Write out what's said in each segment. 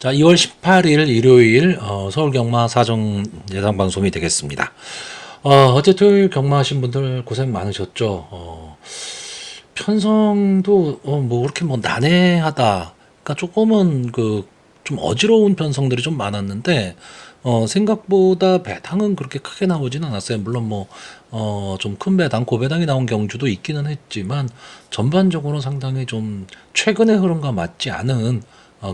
자, 2월 18일 일요일 서울 경마 사정 예상 방송이 되겠습니다. 어제 토요일 경마하신 분들 고생 많으셨죠. 편성도 뭐 그렇게 뭐 난해하다. 그러니까 조금은 좀 어지러운 편성들이 좀 많았는데 생각보다 배당은 그렇게 크게 나오진 않았어요. 물론 뭐 좀 큰 배당, 고배당이 나온 경주도 있기는 했지만 전반적으로 상당히 좀 최근의 흐름과 맞지 않은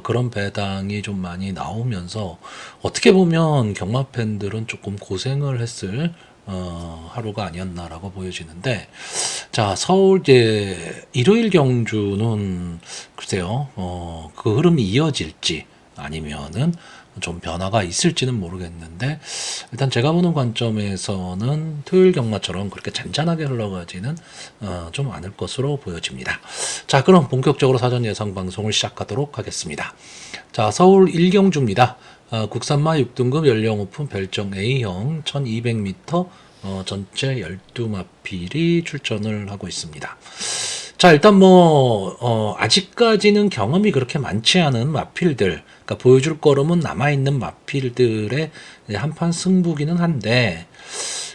그런 배당이 좀 많이 나오면서 어떻게 보면 경마 팬들은 조금 고생을 했을 하루가 아니었나라고 보여지는데, 자, 서울 이제 일요일 경주는 글쎄요, 그 흐름이 이어질지 아니면은 좀 변화가 있을지는 모르겠는데, 일단 제가 보는 관점에서는 토요일 경마처럼 그렇게 잔잔하게 흘러가지는 좀 않을 것으로 보여집니다. 자, 그럼 본격적으로 사전 예상 방송을 시작하도록 하겠습니다. 자, 서울 1경주입니다. 국산마 6등급 연령 오픈 별정 A형 1200m 전체 12마필이 출전을 하고 있습니다. 자, 일단 아직까지는 경험이 그렇게 많지 않은 마필들, 그러니까 보여줄 거름은 남아있는 마필들의 한판 승부기는 한데,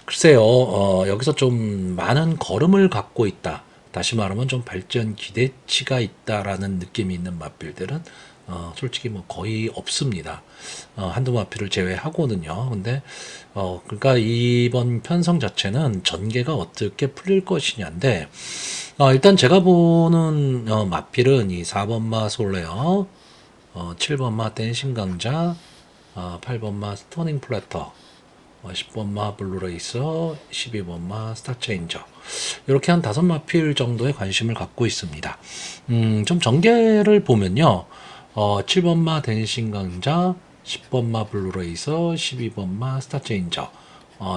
글쎄요, 여기서 좀 많은 걸음을 갖고 있다. 다시 말하면 좀 발전 기대치가 있다라는 느낌이 있는 마필들은 솔직히 뭐 거의 없습니다. 한두 마필을 제외하고는요. 근데 그러니까 이번 편성 자체는 전개가 어떻게 풀릴 것이냐인데, 일단 제가 보는 마필은 이 4번마 솔레어, 7번마 댄싱 강자, 8번마 스토닝 플래터, 10번마 블루레이서, 12번마 스타체인저, 이렇게 한 5마필 정도의 관심을 갖고 있습니다. 좀 전개를 보면요, 7번마 댄싱 강자, 10번마 블루레이서, 12번마 스타체인저,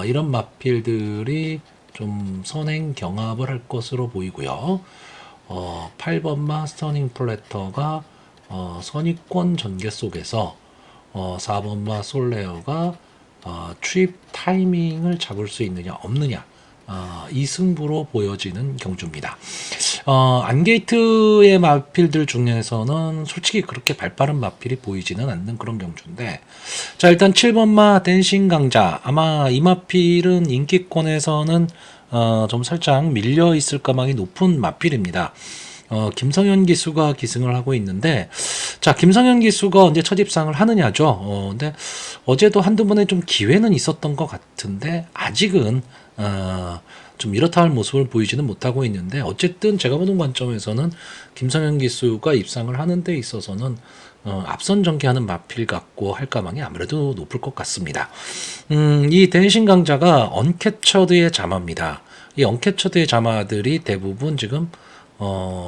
이런 마필들이 좀 선행 경합을 할 것으로 보이고요. 8번마 스터닝 플래터가 선입권 전개 속에서 4번마 솔레어가 추입 타이밍을 잡을 수 있느냐 없느냐, 이 승부로 보여지는 경주입니다. 안게이트의 마필들 중에서는 솔직히 그렇게 발빠른 마필이 보이지는 않는 그런 경주인데, 자, 일단 7번마 댄싱 강자, 아마 이 마필은 인기권에서는 좀 살짝 밀려 있을 가망이 높은 마필입니다. 김성현 기수가 기승을 하고 있는데, 자, 김성현 기수가 언제 첫 입상을 하느냐죠. 근데 어제도 한두 번의 좀 기회는 있었던 것 같은데, 아직은 좀 이렇다 할 모습을 보이지는 못하고 있는데, 어쨌든 제가 보는 관점에서는 김성현 기수가 입상을 하는 데 있어서는 앞선 전개하는 마필 같고 할 가망이 아무래도 높을 것 같습니다. 이 댄싱 강자가 언캐처드의 자마입니다. 이 언캐처드의 자마들이 대부분 지금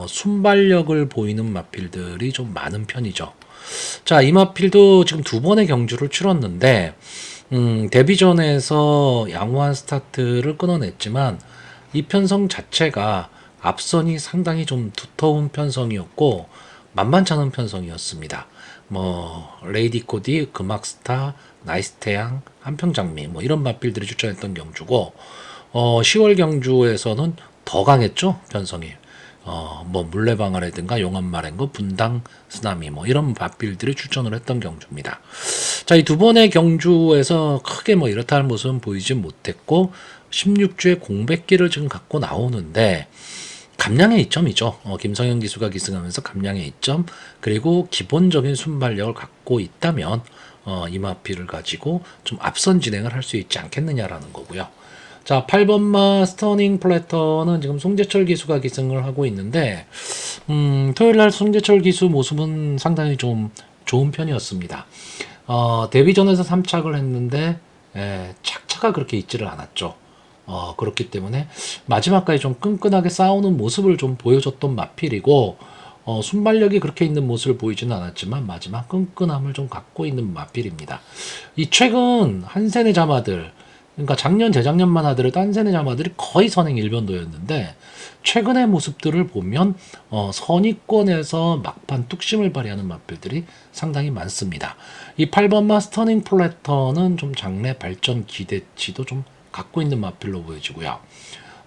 순발력을 보이는 마필들이 좀 많은 편이죠. 자, 이 마필도 지금 2번의 경주를 치렀는데, 데뷔전에서 양호한 스타트를 끊어냈지만, 이 편성 자체가 앞선이 상당히 좀 두터운 편성이었고, 만만치 않은 편성이었습니다. 레이디 코디, 금악스타, 나이스태양, 한평장미, 이런 마필들이 출전했던 경주고, 10월 경주에서는 더 강했죠, 편성이. 물레방아라든가 용암마랭거, 분당, 쓰나미, 이런 마필들이 출전을 했던 경주입니다. 자, 이 2번의 경주에서 크게 이렇다 할 모습은 보이지 못했고, 16주의 공백기를 지금 갖고 나오는데, 감량의 이점이죠. 김성현 기수가 기승하면서 감량의 이점, 그리고 기본적인 순발력을 갖고 있다면 이 마필을 가지고 좀 앞선 진행을 할 수 있지 않겠느냐라는 거고요. 자, 8번마 스터닝 플래터는 지금 송재철 기수가 기승을 하고 있는데, 토요일날 송재철 기수 모습은 상당히 좀 좋은 편이었습니다. 데뷔전에서 3착을 했는데, 착차가 그렇게 있지를 않았죠. 그렇기 때문에 마지막까지 좀 끈끈하게 싸우는 모습을 좀 보여줬던 마필이고, 순발력이 그렇게 있는 모습을 보이지는 않았지만 마지막 끈끈함을 좀 갖고 있는 마필입니다. 이 최근 한세네 자마들, 그러니까 작년 재작년만 하더라도 한세네 자마들이 거의 선행 일변도였는데, 최근의 모습들을 보면 선의권에서 막판 뚝심을 발휘하는 마필들이 상당히 많습니다. 이 8번마 스터닝 플래터는 좀 장래 발전 기대치도 좀 갖고 있는 마필로 보여지고요.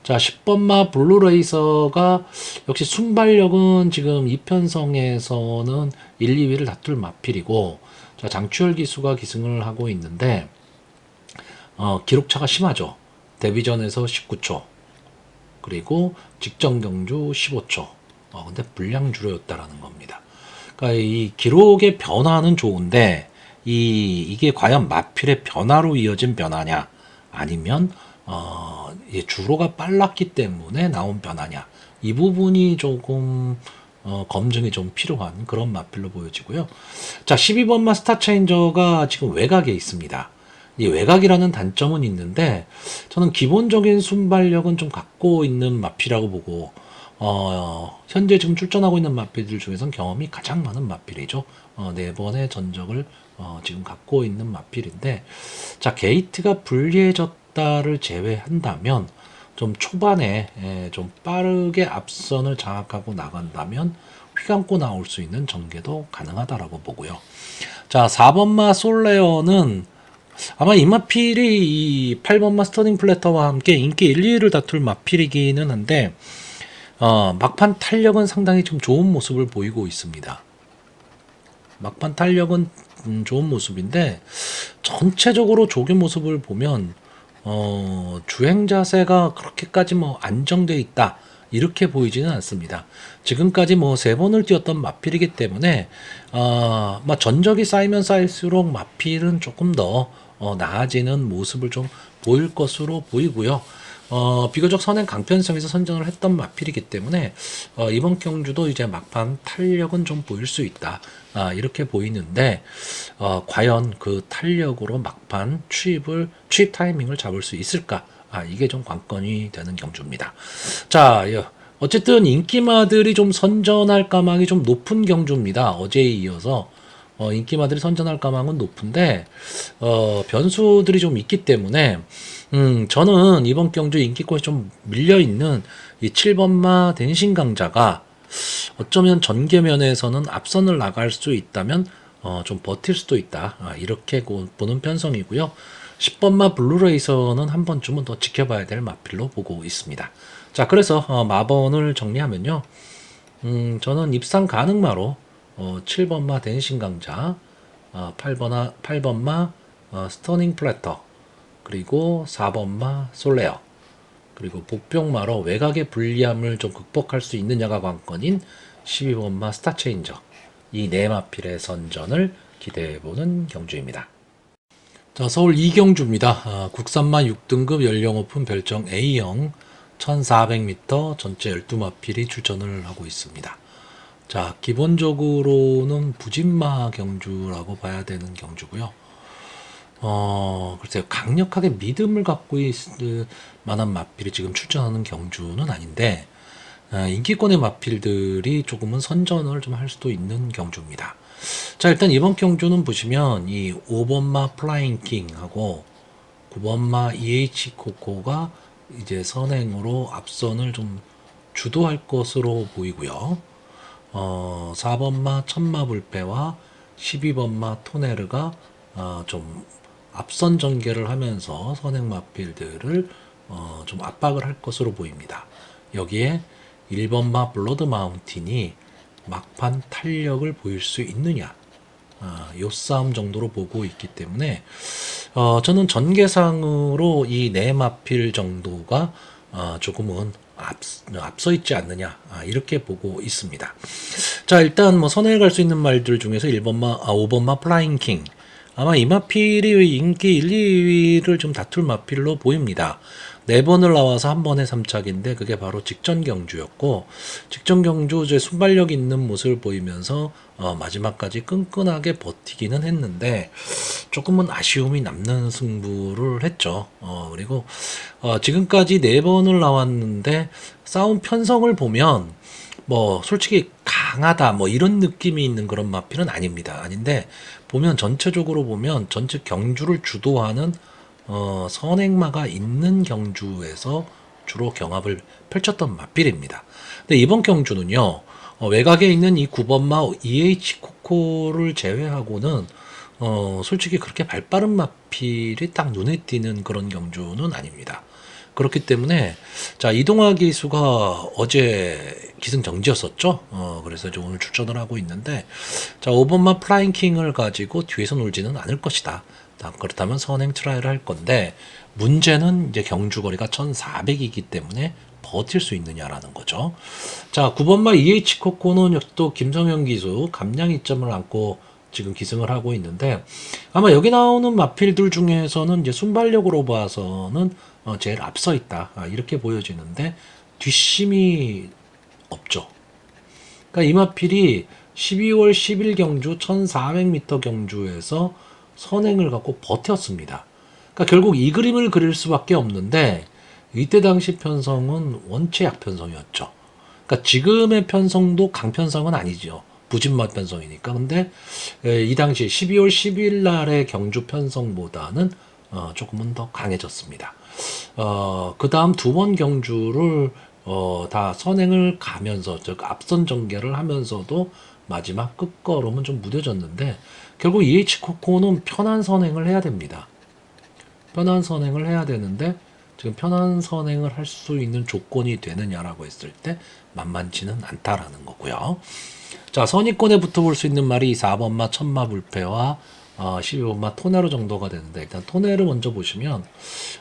자, 10번마 블루레이서가 역시 순발력은 지금 이편성에서는 1, 2위를 다툴 마필이고, 자, 장추열 기수가 기승을 하고 있는데 기록차가 심하죠. 데뷔전에서 19초, 그리고 직전 경주 15초. 근데 분량 줄였다라는 겁니다. 그러니까 이 기록의 변화는 좋은데 이게 과연 마필의 변화로 이어진 변화냐, 아니면 주로가 빨랐기 때문에 나온 변화냐, 이 부분이 조금 검증이 좀 필요한 그런 마필로 보여지고요. 자, 12번마 스타체인저가 지금 외곽에 있습니다. 이 외곽이라는 단점은 있는데 저는 기본적인 순발력은 좀 갖고 있는 마필이라고 보고, 현재 지금 출전하고 있는 마필들 중에선 경험이 가장 많은 마필이죠. 4번의 전적을 지금 갖고 있는 마필인데, 자, 게이트가 불리해졌다를 제외한다면 좀 초반에 좀 빠르게 앞선을 장악하고 나간다면 휘감고 나올 수 있는 전개도 가능하다라고 보고요. 자, 4번마 솔레어는 아마 이 마필이 이 8번마 스터닝 플래터와 함께 인기 1, 2위를 다툴 마필이기는 한데 막판 탄력은 상당히 좀 좋은 모습을 보이고 있습니다. 막판 탄력은 좋은 모습인데 전체적으로 조교 모습을 보면 주행 자세가 그렇게까지 뭐 안정돼 있다 이렇게 보이지는 않습니다. 지금까지 뭐 3번을 뛰었던 마필이기 때문에 전적이 쌓이면 쌓일수록 마필은 조금 더 나아지는 모습을 좀 보일 것으로 보이고요. 비교적 선행 강편성에서 선전을 했던 마필이기 때문에 이번 경주도 이제 막판 탄력은 좀 보일 수 있다, 이렇게 보이는데 과연 그 탄력으로 막판 취입 타이밍을 잡을 수 있을까, 이게 좀 관건이 되는 경주입니다. 자, 어쨌든 인기마들이 좀 선전할 가망이 좀 높은 경주입니다. 어제에 이어서 인기마들이 선전할 가망은 높은데 변수들이 좀 있기 때문에 저는 이번 경주 인기권이 좀 밀려있는 이 7번마 댄싱 강자가 어쩌면 전개면에서는 앞선을 나갈 수 있다면 좀 버틸 수도 있다, 이렇게 보는 편성이고요. 10번마 블루레이서는 한 번쯤은 더 지켜봐야 될 마필로 보고 있습니다. 자, 그래서 마번을 정리하면요, 저는 입상 가능마로 7번마 댄싱 강자, 8번마 스터닝 플래터, 그리고 4번마 솔레어, 그리고 복병마로 외곽의 불리함을 좀 극복할 수 있느냐가 관건인 12번마 스타체인저, 이 네 마필의 선전을 기대해보는 경주입니다. 자, 서울 이경주입니다. 국산마 6등급 연령 오픈 별정 A형 1400m 전체 12마필이 출전을 하고 있습니다. 자, 기본적으로는 부진마 경주라고 봐야 되는 경주고요. 글쎄요, 강력하게 믿음을 갖고 있을 만한 마필이 지금 출전하는 경주는 아닌데, 인기권의 마필들이 조금은 선전을 좀 할 수도 있는 경주입니다. 자, 일단 이번 경주는 보시면 이 5번마 플라잉킹하고 9번마 EH 코코가 이제 선행으로 앞선을 좀 주도할 것으로 보이고요. 4번마 천마 불패와 12번마 토네르가 좀 앞선 전개를 하면서 선행 마필들을 좀 압박을 할 것으로 보입니다. 여기에 1번마 블러드 마운틴이 막판 탄력을 보일 수 있느냐, 요 싸움 정도로 보고 있기 때문에 저는 전개상으로 이 네 마필 정도가 조금은 앞서 있지 않느냐, 이렇게 보고 있습니다. 자, 일단 뭐 선행을 갈 수 있는 말들 중에서 5번마 플라잉킹, 아마 이 마필이 인기 1, 2위를 좀 다툴 마필로 보입니다. 4번을 나와서 한 번에 3착인데 그게 바로 직전 경주였고, 직전 경주 이제 순발력 있는 모습을 보이면서 마지막까지 끈끈하게 버티기는 했는데 조금은 아쉬움이 남는 승부를 했죠. 그리고 지금까지 4번을 나왔는데 싸움 편성을 보면 뭐 솔직히 강하다 뭐 이런 느낌이 있는 그런 마필은 아닙니다. 아닌데 보면 전체적으로 보면 전체 경주를 주도하는 선행마가 있는 경주에서 주로 경합을 펼쳤던 마필입니다. 근데 이번 경주는요, 외곽에 있는 이 9번마 EH 코코를 제외하고는 솔직히 그렇게 발빠른 마필이 딱 눈에 띄는 그런 경주는 아닙니다. 그렇기 때문에 자 이동화 기수가 어제 기승정지였었죠. 그래서 이제 오늘 출전을 하고 있는데 자 5번마 플라잉킹을 가지고 뒤에서 놀지는 않을 것이다. 그렇다면 선행 트라이를 할 건데 문제는 이제 경주거리가 1400이기 때문에 버틸 수 있느냐라는 거죠. 자 9번마 EH 코코는 또 김성현 기수 감량 이점을 안고 지금 기승을 하고 있는데 아마 여기 나오는 마필들 중에서는 이제 순발력으로 봐서는 제일 앞서 있다 이렇게 보여지는데 뒷심이 없죠. 그러니까 이 마필이 12월 10일 경주 1400m 경주에서 선행을 갖고 버텼습니다. 그러니까 결국 이 그림을 그릴 수밖에 없는데 이때 당시 편성은 원체 약편성이었죠. 그러니까 지금의 편성도 강편성은 아니죠. 부진맛 편성이니까. 근데 이 당시 12월 10일 날의 경주 편성보다는 조금은 더 강해졌습니다. 그 다음 두 번 경주를 다 선행을 가면서 즉 앞선 전개를 하면서도 마지막 끝걸음은 좀 무뎌졌는데 결국 EH 코코는 편한 선행을 해야 됩니다. 편한 선행을 해야 되는데 지금 편한 선행을 할 수 있는 조건이 되느냐라고 했을 때 만만치는 않다라는 거고요. 자 선의권에 붙어볼 수 있는 말이 4번마 천마 불패와 12번마 토네로 정도가 되는데 일단 토네를 먼저 보시면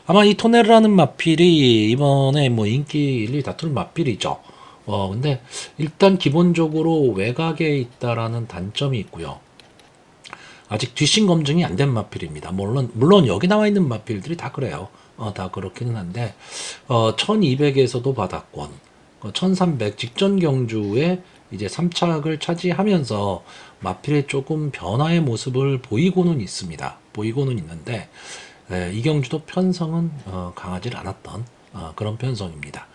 아마 이 토네르라는 마필이 이번에 뭐 인기 1, 2 다툴 마필이죠. 근데 일단 기본적으로 외곽에 있다라는 단점이 있고요. 아직 뒷심 검증이 안 된 마필입니다. 물론 여기 나와 있는 마필들이 다 그래요. 다 그렇기는 한데 1200에서도 바닥권, 1300 직전 경주에 이제 3착을 차지하면서 마필의 조금 변화의 모습을 보이고는 있습니다. 보이고는 있는데 이 경주도 편성은 강하지 않았던 그런 편성입니다.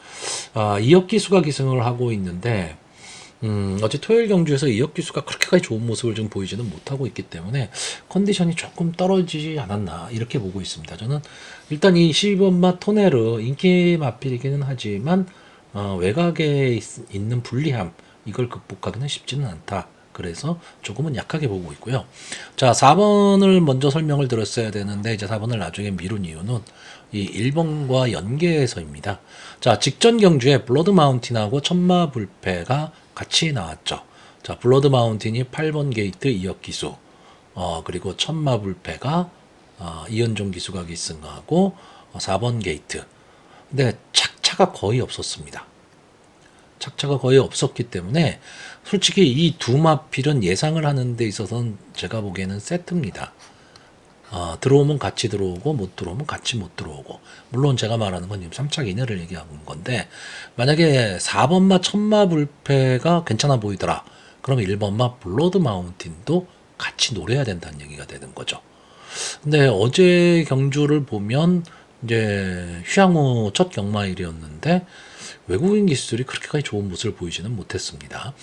이혁기수가 기승을 하고 있는데 어제 토요일 경주에서 이혁기수가 그렇게까지 좋은 모습을 좀 보이지는 못하고 있기 때문에 컨디션이 조금 떨어지지 않았나 이렇게 보고 있습니다. 저는 일단 이 12번마 토네르 인기 마필이기는 하지만 외곽에 있는 불리함 이걸 극복하기는 쉽지는 않다. 그래서 조금은 약하게 보고 있고요. 자, 4번을 먼저 설명을 드렸어야 되는데 이제 4번을 나중에 미룬 이유는 이 1번과 연계해서입니다. 자, 직전 경주에 블러드 마운틴하고 천마 불패가 같이 나왔죠. 자, 블러드 마운틴이 8번 게이트 이혁 기수, 그리고 천마 불패가 이현종 기수가 기승하고 4번 게이트. 근데 착차가 거의 없었습니다. 착차가 거의 없었기 때문에 솔직히 이 두 마필은 예상을 하는 데 있어서는 제가 보기에는 세트입니다. 들어오면 같이 들어오고 못 들어오면 같이 못 들어오고 물론 제가 말하는 건 지금 3착 이내를 얘기하는 건데 만약에 4번마 천마 불패가 괜찮아 보이더라 그러면 1번마 블러드 마운틴도 같이 노려야 된다는 얘기가 되는 거죠. 근데 어제 경주를 보면 이제 휴양후 첫 경마일이었는데 외국인 기수들이 그렇게까지 좋은 모습을 보이지는 못했습니다.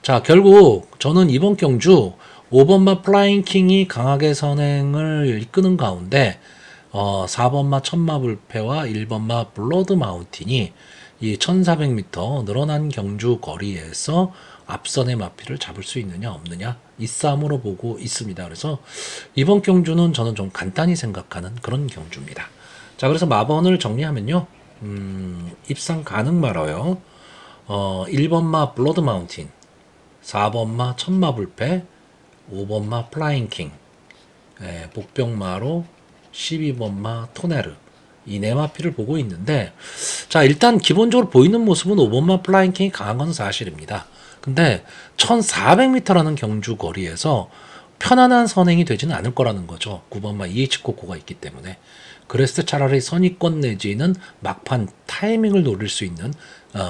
자, 결국 저는 이번 경주 5번마 플라잉킹이 강하게 선행을 이끄는 가운데 4번마 천마 불패와 1번마 블러드 마운틴이 이 1400m 늘어난 경주 거리에서 앞선의 마필을 잡을 수 있느냐 없느냐 이 싸움으로 보고 있습니다. 그래서 이번 경주는 저는 좀 간단히 생각하는 그런 경주입니다. 자, 그래서 마번을 정리하면요. 입상 가능 말아요. 1번마 블러드 마운틴, 4번마 천마 불패, 5번마 플라잉킹, 복병마로 12번마 토네르 이 네 마필을 보고 있는데 자 일단 기본적으로 보이는 모습은 5번마 플라잉킹이 강한 건 사실입니다. 근데 1400m라는 경주 거리에서 편안한 선행이 되지는 않을 거라는 거죠. 9번마 EH 코코가 있기 때문에. 그랬을 때 차라리 선의권 내지는 막판 타이밍을 노릴 수 있는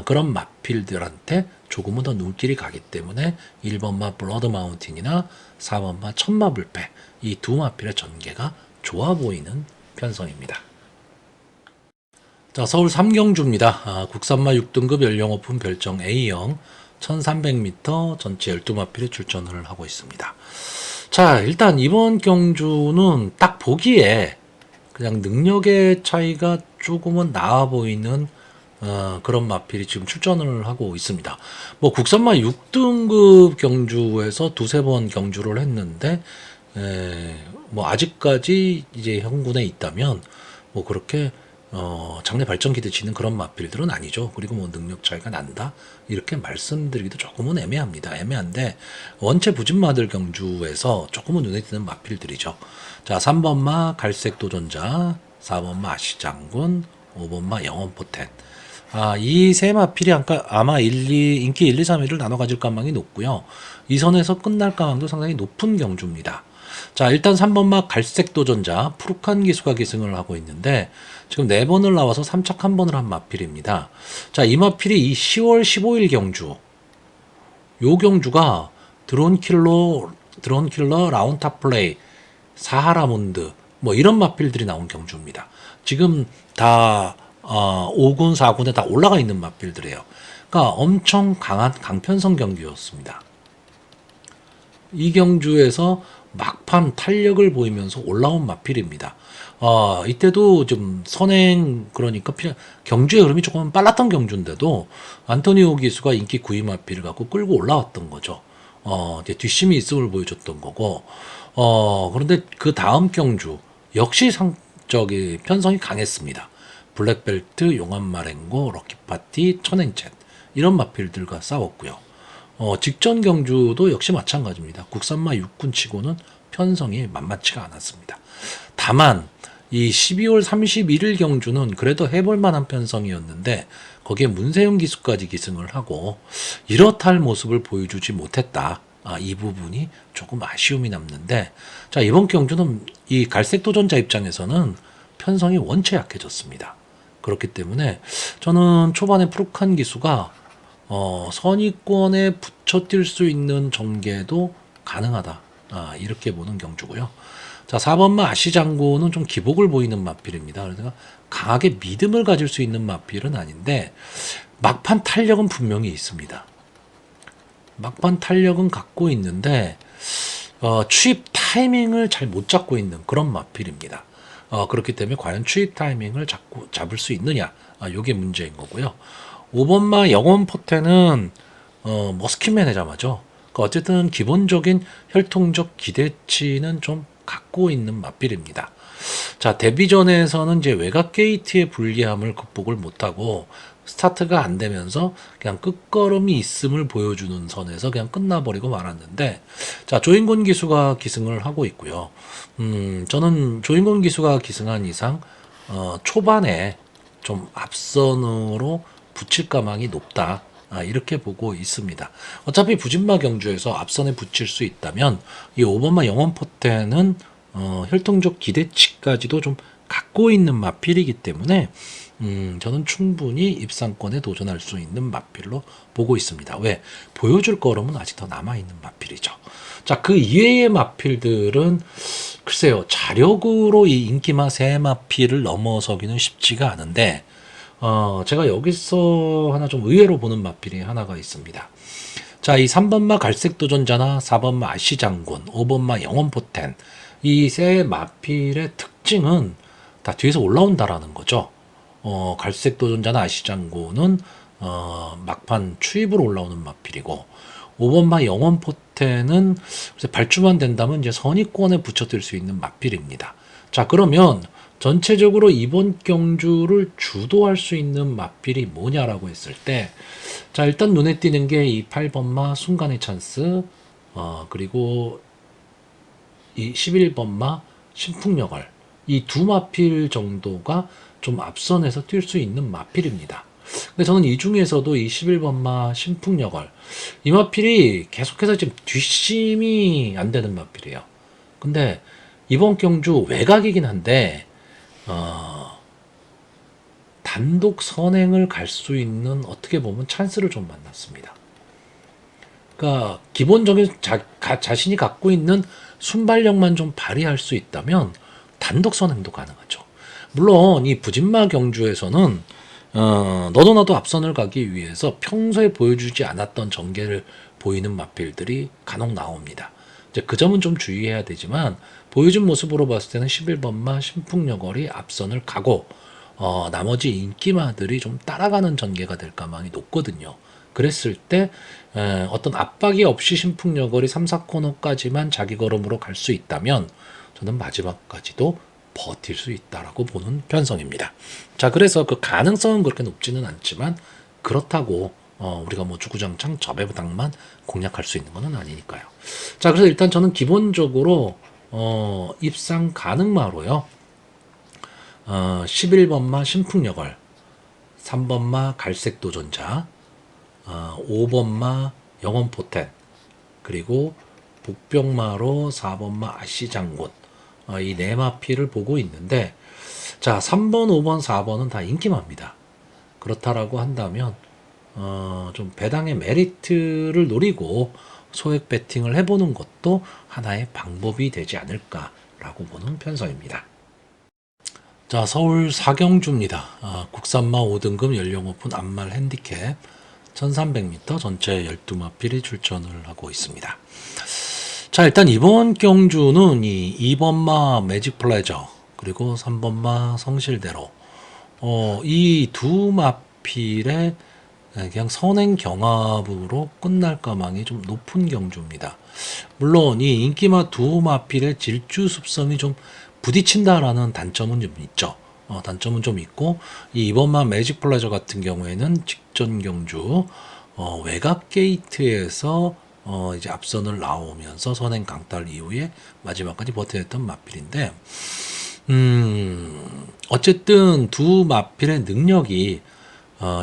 그런 마필들한테 조금은 더 눈길이 가기 때문에 1번마 블러드 마운틴이나 4번마 천마 불패 이 두 마필의 전개가 좋아 보이는 편성입니다. 자, 서울 3경주입니다. 국산마 6등급 연령 오픈 별정 A형 1300m 전체 12마필에 출전을 하고 있습니다. 자, 일단 이번 경주는 딱 보기에 그냥 능력의 차이가 조금은 나아 보이는 그런 마필이 지금 출전을 하고 있습니다. 뭐 국산마 6등급 경주에서 두세 번 경주를 했는데 뭐 아직까지 이제 형군에 있다면 뭐 그렇게 장래 발전 기대치는 그런 마필들은 아니죠. 그리고 뭐 능력 차이가 난다 이렇게 말씀드리기도 조금은 애매합니다. 애매한데 원체 부진마들 경주에서 조금은 눈에 띄는 마필들이죠. 자, 3번 마 갈색 도전자, 4번 마 아시장군, 5번 마 영원포텐. 이 세 마필이 아마 인기 1, 2, 3위를 나눠 가질 가망이 높고요. 이 선에서 끝날 가망도 상당히 높은 경주입니다. 자, 일단 3번 마 갈색 도전자 푸르칸 기수가 기승을 하고 있는데 지금 4번을 나와서 3착 1번을 한 마필입니다. 자, 이 마필이 이 10월 15일 경주, 요 경주가 드론킬러, 라운타 플레이, 사하라문드 뭐 이런 마필들이 나온 경주입니다. 지금 다 5군, 4군에 다 올라가 있는 마필들이에요. 그러니까 엄청 강한 강편성 경기였습니다. 이 경주에서 막판 탄력을 보이면서 올라온 마필입니다. 이때도 좀 그러니까 경주의 흐름이 조금 빨랐던 경주인데도 안토니오 기수가 인기 9위 마필을 갖고 끌고 올라왔던 거죠. 이제 뒷심이 있음을 보여줬던 거고, 그런데 그 다음 경주 역시 편성이 강했습니다. 블랙벨트, 용암마랭고, 럭키파티, 천행챗 이런 마필들과 싸웠고요. 직전 경주도 역시 마찬가지입니다. 국산마 육군치고는 편성이 만만치가 않았습니다. 다만 이 12월 31일 경주는 그래도 해볼 만한 편성이었는데 거기에 문세윤 기수까지 기승을 하고 이렇다 할 모습을 보여주지 못했다. 이 부분이 조금 아쉬움이 남는데, 자, 이번 경주는 이 갈색 도전자 입장에서는 편성이 원체 약해졌습니다. 그렇기 때문에 저는 초반에 푸르칸 기수가 선의권에 붙여 뛸 수 있는 전개도 가능하다. 이렇게 보는 경주고요. 자, 4번마 아시장군은 좀 기복을 보이는 마필입니다. 그래서 강하게 믿음을 가질 수 있는 마필은 아닌데 막판 탄력은 분명히 있습니다. 막판 탄력은 갖고 있는데 추입 타이밍을 잘 못 잡고 있는 그런 마필입니다. 그렇기 때문에 과연 추입 타이밍을 잡을 수 있느냐, 이게 문제인 거고요. 5번마 영원 포텐은 머스킷맨의 자마죠. 그러니까 어쨌든 기본적인 혈통적 기대치는 좀 갖고 있는 마필입니다. 자, 데뷔전에서는 이제 외곽 게이트의 불리함을 극복을 못하고 스타트가 안 되면서 그냥 끝걸음이 있음을 보여주는 선에서 그냥 끝나버리고 말았는데, 자, 조인곤 기수가 기승을 하고 있고요. 저는 조인곤 기수가 기승한 이상 초반에 좀 앞선으로 붙일 가망이 높다. 이렇게 보고 있습니다. 어차피 부진마 경주에서 앞선에 붙일 수 있다면 이 5번마 영원포텐은 혈통적 기대치까지도 좀 갖고 있는 마필이기 때문에 저는 충분히 입상권에 도전할 수 있는 마필로 보고 있습니다. 왜? 보여줄 거름은 아직 더 남아있는 마필이죠. 자, 그 이외의 마필들은 글쎄요, 자력으로 이 인기마 세 마필을 넘어서기는 쉽지가 않은데, 제가 여기서 하나 좀 의외로 보는 마필이 하나가 있습니다. 자, 이 3번마 갈색 도전자나 4번마 아시장군, 5번마 영원포텐, 이 세 마필의 특징은 다 뒤에서 올라온다라는 거죠. 갈색 도전자나 아시장군은 막판 추입으로 올라오는 마필이고, 5번마 영원포텐은 발주만 된다면 이제 선의권에 붙여들 수 있는 마필입니다. 자, 그러면 전체적으로 이번 경주를 주도할 수 있는 마필이 뭐냐라고 했을 때, 자, 일단 눈에 띄는 게 이 8번마 순간의 찬스, 그리고 이 11번마 신풍여걸, 이 두 마필 정도가 좀 앞선에서 뛸 수 있는 마필입니다. 근데 저는 이 중에서도 이 11번마 신풍여걸, 이 마필이 계속해서 지금 뒷심이 안 되는 마필이에요. 근데 이번 경주 외곽이긴 한데 단독 선행을 갈 수 있는, 어떻게 보면 찬스를 좀 만났습니다. 그러니까 기본적인 자신이 갖고 있는 순발력만 좀 발휘할 수 있다면 단독 선행도 가능하죠. 물론 이 부진마 경주에서는 너도 나도 앞선을 가기 위해서 평소에 보여주지 않았던 전개를 보이는 마필들이 간혹 나옵니다. 이제 그 점은 좀 주의해야 되지만 보여준 모습으로 봤을 때는 11번마 신풍여걸이 앞선을 가고 나머지 인기마들이 좀 따라가는 전개가 될 가망이 높거든요. 그랬을 때 어떤 압박이 없이 신풍여걸이 3, 4코너까지만 자기 걸음으로 갈 수 있다면 저는 마지막까지도 버틸 수 있다라고 보는 편성입니다. 자, 그래서 그 가능성은 그렇게 높지는 않지만 그렇다고 우리가 뭐 주구장창 저배당만 공략할 수 있는 것은 아니니까요. 자, 그래서 일단 저는 기본적으로 입상 가능마로요. 11번마 신풍여걸, 3번마 갈색도전자, 5번마 영원포텐, 그리고 북병마로 4번마 아시장군, 이 네 마피를 보고 있는데, 자, 3번, 5번, 4번은 다 인기마입니다. 그렇다라고 한다면 좀 배당의 메리트를 노리고 소액 배팅을 해보는 것도 하나의 방법이 되지 않을까라고 보는 편성입니다. 자, 서울 사경주입니다. 국산마 5등급 연령 오픈 암말 핸디캡 1300m 전체 12마필이 출전을 하고 있습니다. 자, 일단 이번 경주는 이 2번마 매직 플레저 그리고 3번마 성실대로 이 두 마필의 그냥 선행 경합으로 끝날 가망이 좀 높은 경주입니다. 물론 이 인기마 두 마필의 질주 습성이 좀 부딪힌다라는 단점은 좀 있죠. 단점은 좀 있고 이 이번만 매직 플레저 같은 경우에는 직전 경주 외곽 게이트에서 이제 앞선을 나오면서 선행 강탈 이후에 마지막까지 버텨냈던 마필인데 어쨌든 두 마필의 능력이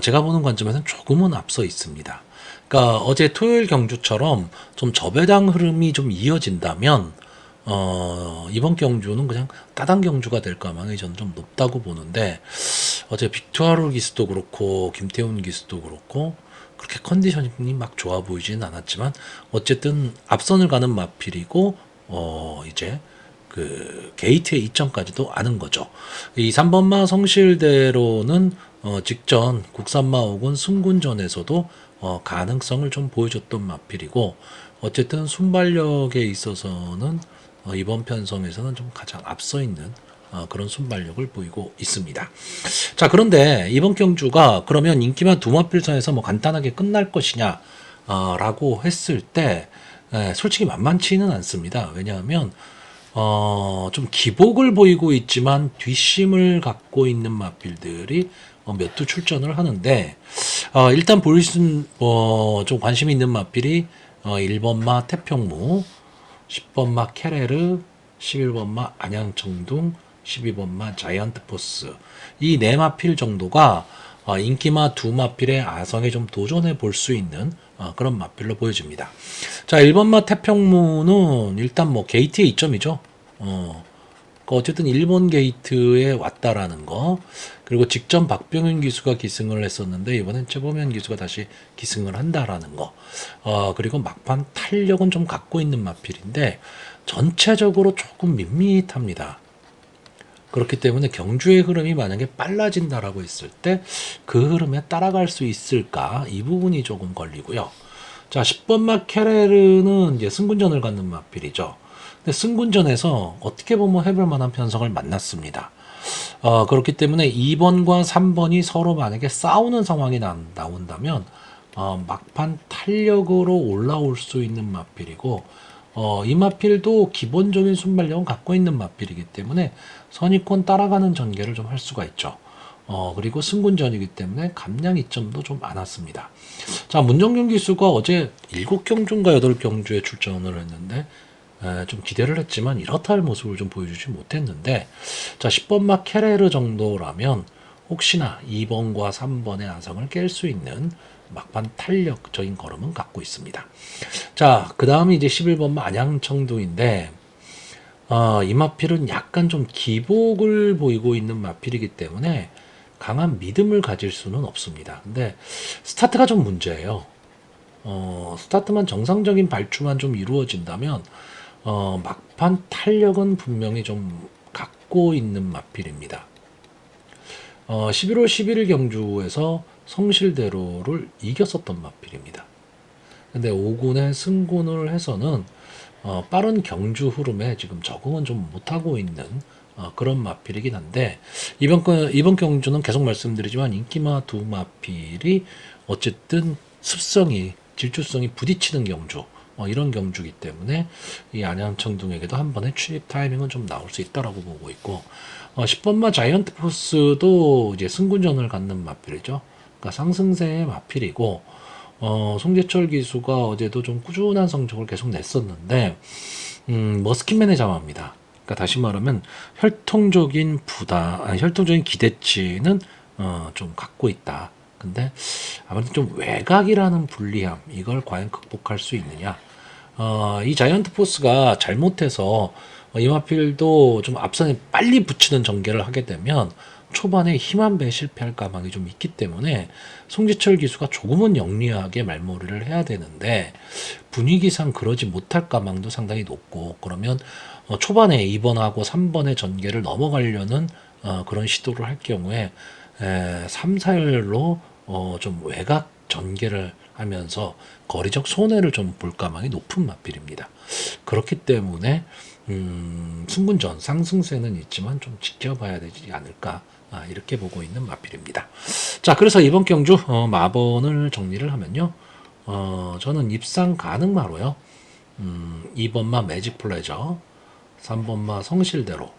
제가 보는 관점에서는 조금은 앞서 있습니다. 그러니까 어제 토요일 경주처럼 좀 저배당 흐름이 좀 이어진다면 이번 경주는 그냥 따당 경주가 될 가망이 저는 좀 높다고 보는데 어제 빅투아르 기수도 그렇고 김태훈 기수도 그렇고 그렇게 컨디션이 막 좋아 보이지는 않았지만 어쨌든 앞선을 가는 마필이고 이제 그 게이트의 이점까지도 아는 거죠. 이 3번마 성실대로는 직전 국산마 혹은 승군전에서도 가능성을 좀 보여줬던 마필이고 어쨌든 순발력에 있어서는 이번 편성에서는 좀 가장 앞서 있는 그런 순발력을 보이고 있습니다. 자, 그런데 이번 경주가 그러면 인기만 두 마필선에서 뭐 간단하게 끝날 것이냐 라고 했을 때 솔직히 만만치는 않습니다. 왜냐하면 좀 기복을 보이고 있지만 뒷심을 갖고 있는 마필들이 몇 두 출전을 하는데 일단 좀 관심 있는 마필이 1번마 태평무, 10번마 케레르, 11번마 안양청둥, 12번마 자이언트 포스 이 네 마필 정도가 인기마 두 마필의 아성에 좀 도전해 볼 수 있는 그런 마필로 보여집니다. 자, 1번마 태평무는 일단 뭐 게이트의 이점이죠. 어쨌든 일본 게이트에 왔다라는 거 그리고 직전 박병윤 기수가 기승을 했었는데 이번엔 최범현 기수가 다시 기승을 한다라는 거 그리고 막판 탄력은 좀 갖고 있는 마필인데 전체적으로 조금 밋밋합니다. 그렇기 때문에 경주의 흐름이 만약에 빨라진다라고 했을 때 그 흐름에 따라갈 수 있을까 이 부분이 조금 걸리고요. 자, 10번마 케레르는 이제 승군전을 갖는 마필이죠. 근데 승군전에서 어떻게 보면 해볼 만한 편성을 만났습니다. 그렇기 때문에 2번과 3번이 서로 만약에 싸우는 상황이 나온다면 막판 탄력으로 올라올 수 있는 마필이고 이 마필도 기본적인 순발력은 갖고 있는 마필이기 때문에 선입권 따라가는 전개를 좀 할 수가 있죠. 그리고 승군전이기 때문에 감량 이점도 좀 많았습니다. 자, 문정균 기수가 어제 7경주인가 8경주에 출전을 했는데 좀 기대를 했지만 이렇다 할 모습을 좀 보여주지 못했는데 자, 10번마 케레르 정도라면 혹시나 2번과 3번의 아성을 깰 수 있는 막판 탄력적인 걸음은 갖고 있습니다. 자, 그 다음이 이제 11번마 안양청두인데 이 마필은 약간 좀 기복을 보이고 있는 마필이기 때문에 강한 믿음을 가질 수는 없습니다. 근데 스타트가 좀 문제예요. 스타트만 정상적인 발주만 좀 이루어진다면 막판 탄력은 분명히 좀 갖고 있는 마필입니다. 11월 11일 경주에서 성실대로를 이겼었던 마필입니다. 근데 5군에 승군을 해서는 빠른 경주 흐름에 지금 적응은 좀 못하고 있는 그런 마필이긴 한데 이번 경주는 계속 말씀드리지만 인기마 두 마필이 어쨌든 습성이 질주성이 부딪히는 경주 이런 경주기 때문에 이 안양천둥에게도 한 번의 출입 타이밍은 좀 나올 수 있다라고 보고 있고 10번마 자이언트 포스도 이제 승군전을 갖는 마필이죠. 그러니까 상승세의 마필이고 송재철 기수가 어제도 좀 꾸준한 성적을 계속 냈었는데 머스킨맨의 자마입니다. 그러니까 다시 말하면 혈통적인 혈통적인 기대치는 좀 갖고 있다. 근데 아무래도 좀 외곽이라는 불리함 이걸 과연 극복할 수 있느냐? 이 자이언트 포스가 잘못해서 이마필도 좀 앞선에 빨리 붙이는 전개를 하게 되면 초반에 힘한 배 실패할 가망이 좀 있기 때문에 송지철 기수가 조금은 영리하게 말머리를 해야 되는데 분위기상 그러지 못할 가망도 상당히 높고 그러면 초반에 2번하고 3번의 전개를 넘어가려는 그런 시도를 할 경우에 3, 4열로 좀 외곽 전개를 하면서 거리적 손해를 좀 볼 가망이 높은 마필입니다. 그렇기 때문에 승군전 상승세는 있지만 좀 지켜봐야 되지 않을까 이렇게 보고 있는 마필입니다. 자, 그래서 이번 경주 마번을 정리를 하면요. 저는 입상 가능마로요. 2번마 매직 플레저, 3번마 성실대로,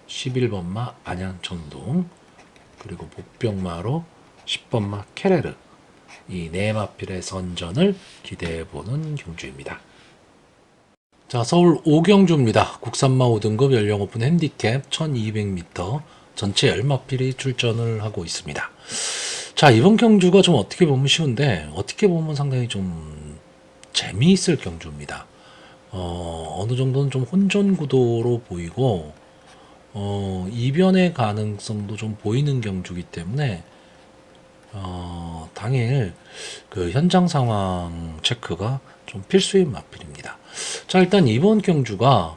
11번마 안양천둥, 그리고 복병마로 10번마 케레르, 이 네 마필의 선전을 기대해보는 경주입니다. 자, 서울 5경주입니다. 국산마 5등급 연령 오픈 핸디캡 1200m 전체 10마필이 출전을 하고 있습니다. 자, 이번 경주가 좀 어떻게 보면 쉬운데 어떻게 보면 상당히 좀 재미있을 경주입니다. 어느 정도는 좀 혼전 구도로 보이고 이변의 가능성도 좀 보이는 경주이기 때문에 당일 그 현장 상황 체크가 좀 필수인 마필입니다. 자, 일단 이번 경주가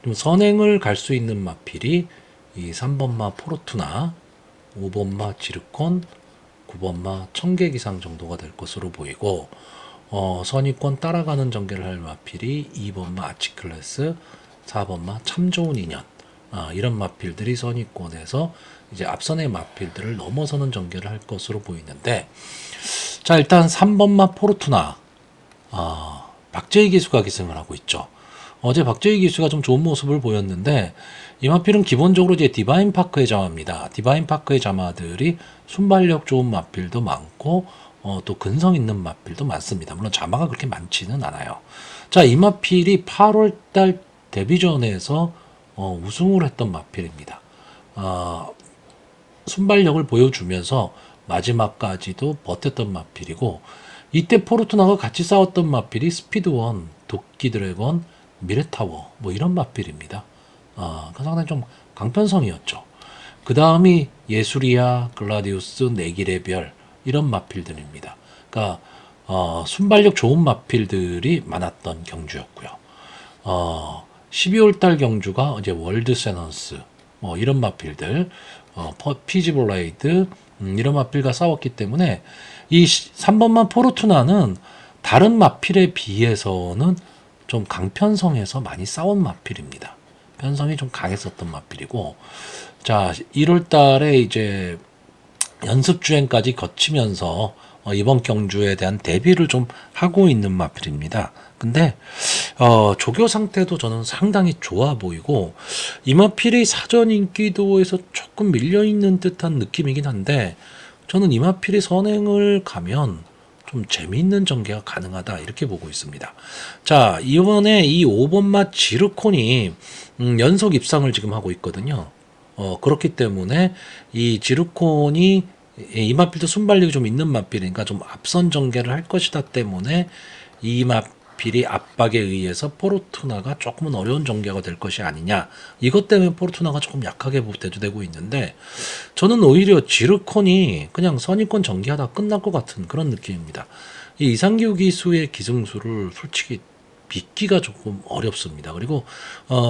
좀 선행을 갈 수 있는 마필이 이 3번마 포르투나, 5번마 지르콘, 9번마 청계기상 정도가 될 것으로 보이고 선의권 따라가는 전개를 할 마필이 2번마 아치클래스, 4번마 참 좋은 인연 이런 마필들이 선의권에서 이제 앞선의 마필들을 넘어서는 전개를 할 것으로 보이는데 자, 일단 3번마 포르투나 박재희 기수가 기승을 하고 있죠. 어제 박재희 기수가 좀 좋은 모습을 보였는데 이 마필은 기본적으로 이제 디바인 파크의 자마입니다. 디바인 파크의 자마들이 순발력 좋은 마필도 많고 또 근성 있는 마필도 많습니다. 물론 자마가 그렇게 많지는 않아요. 자, 이 마필이 8월달 데뷔전에서 우승을 했던 마필입니다. 순발력을 보여주면서 마지막까지도 버텼던 마필이고 이때 포르투나가 같이 싸웠던 마필이 스피드원, 도끼 드래곤, 미래타워 뭐 이런 마필입니다. 상당히 좀 강편성이었죠. 그 다음이 예수리아, 글라디우스, 내길의 별 이런 마필들입니다. 그러니까 순발력 좋은 마필들이 많았던 경주였고요. 12월 달 경주가 이제 월드 세넌스 뭐 이런 마필들, 피지블레이드 이런 마필과 싸웠기 때문에 이 3번만 포르투나는 다른 마필에 비해서는 좀 강편성에서 많이 싸운 마필입니다. 편성이 좀 강했었던 마필이고, 자, 1월 달에 이제 연습 주행까지 거치면서 이번 경주에 대한 대비를 좀 하고 있는 마필입니다. 근데 조교 상태도 저는 상당히 좋아 보이고 이 마필이 사전 인기도에서 조금 밀려있는 듯한 느낌이긴 한데 저는 이 마필이 선행을 가면 좀 재미있는 전개가 가능하다 이렇게 보고 있습니다. 자, 이번에 이 5번마 지르콘이 연속 입상을 지금 하고 있거든요. 그렇기 때문에 이 지르콘이 이 마필도 순발력이 좀 있는 마필이니까 좀 앞선 전개를 할 것이다 때문에 이 마필이 압박에 의해서 포르투나가 조금은 어려운 전개가 될 것이 아니냐. 이것 때문에 포르투나가 조금 약하게 대두되고 있는데 저는 오히려 지르콘이 그냥 선의권 전개하다 끝날 것 같은 그런 느낌입니다. 이 이상규 기수의 기승수를 솔직히 믿기가 조금 어렵습니다. 그리고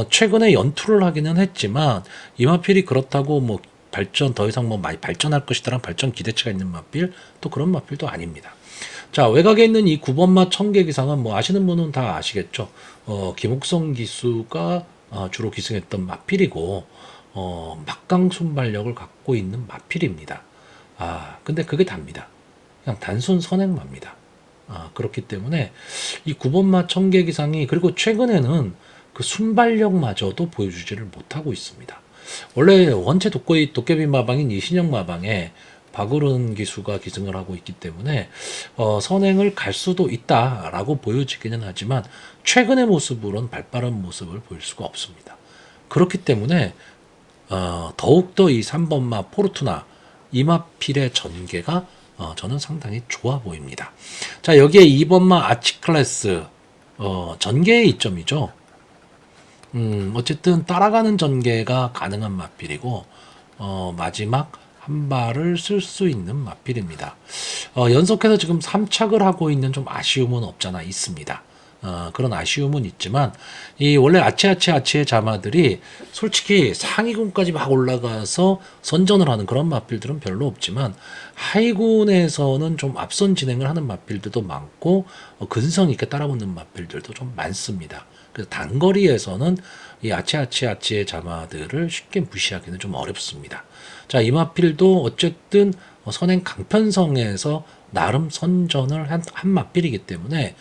최근에 연투를 하기는 했지만 이마필이 그렇다고 뭐 더 이상 뭐 많이 발전할 것이다라는 발전 기대치가 있는 마필 또 그런 마필도 아닙니다. 자, 외곽에 있는 이 9번마 청계기상은 뭐 아시는 분은 다 아시겠죠. 김옥성 기수가 주로 기승했던 마필이고 막강 순발력을 갖고 있는 마필입니다. 근데 그게 답니다. 그냥 단순 선행마입니다. 그렇기 때문에 이 9번마 청계기상이 그리고 최근에는 그 순발력마저도 보여주지를 못하고 있습니다. 원래 원체 도깨비 마방인 이 신형 마방에 박으른 기수가 기승을 하고 있기 때문에 선행을 갈 수도 있다라고 보여지기는 하지만 최근의 모습으로는 발빠른 모습을 보일 수가 없습니다. 그렇기 때문에 더욱더 이 3번마 포르투나 이마필의 전개가 저는 상당히 좋아 보입니다. 자, 여기에 2번마 아치클래스 전개의 이점이죠. 어쨌든 따라가는 전개가 가능한 마필이고 마지막 한 발을 쓸 수 있는 마필입니다. 연속해서 지금 3착을 하고 있는 좀 아쉬움은 없잖아 있습니다. 그런 아쉬움은 있지만 이 원래 아치의 자마들이 솔직히 상위군까지 막 올라가서 선전을 하는 그런 마필들은 별로 없지만 하위군에서는 좀 앞선 진행을 하는 마필들도 많고 근성 있게 따라붙는 마필들도 좀 많습니다. 그래서 단거리에서는 이 아치의 자마들을 쉽게 무시하기는 좀 어렵습니다. 자, 이 마필도 어쨌든 선행 강편성에서 나름 선전을 한 마필이기 때문에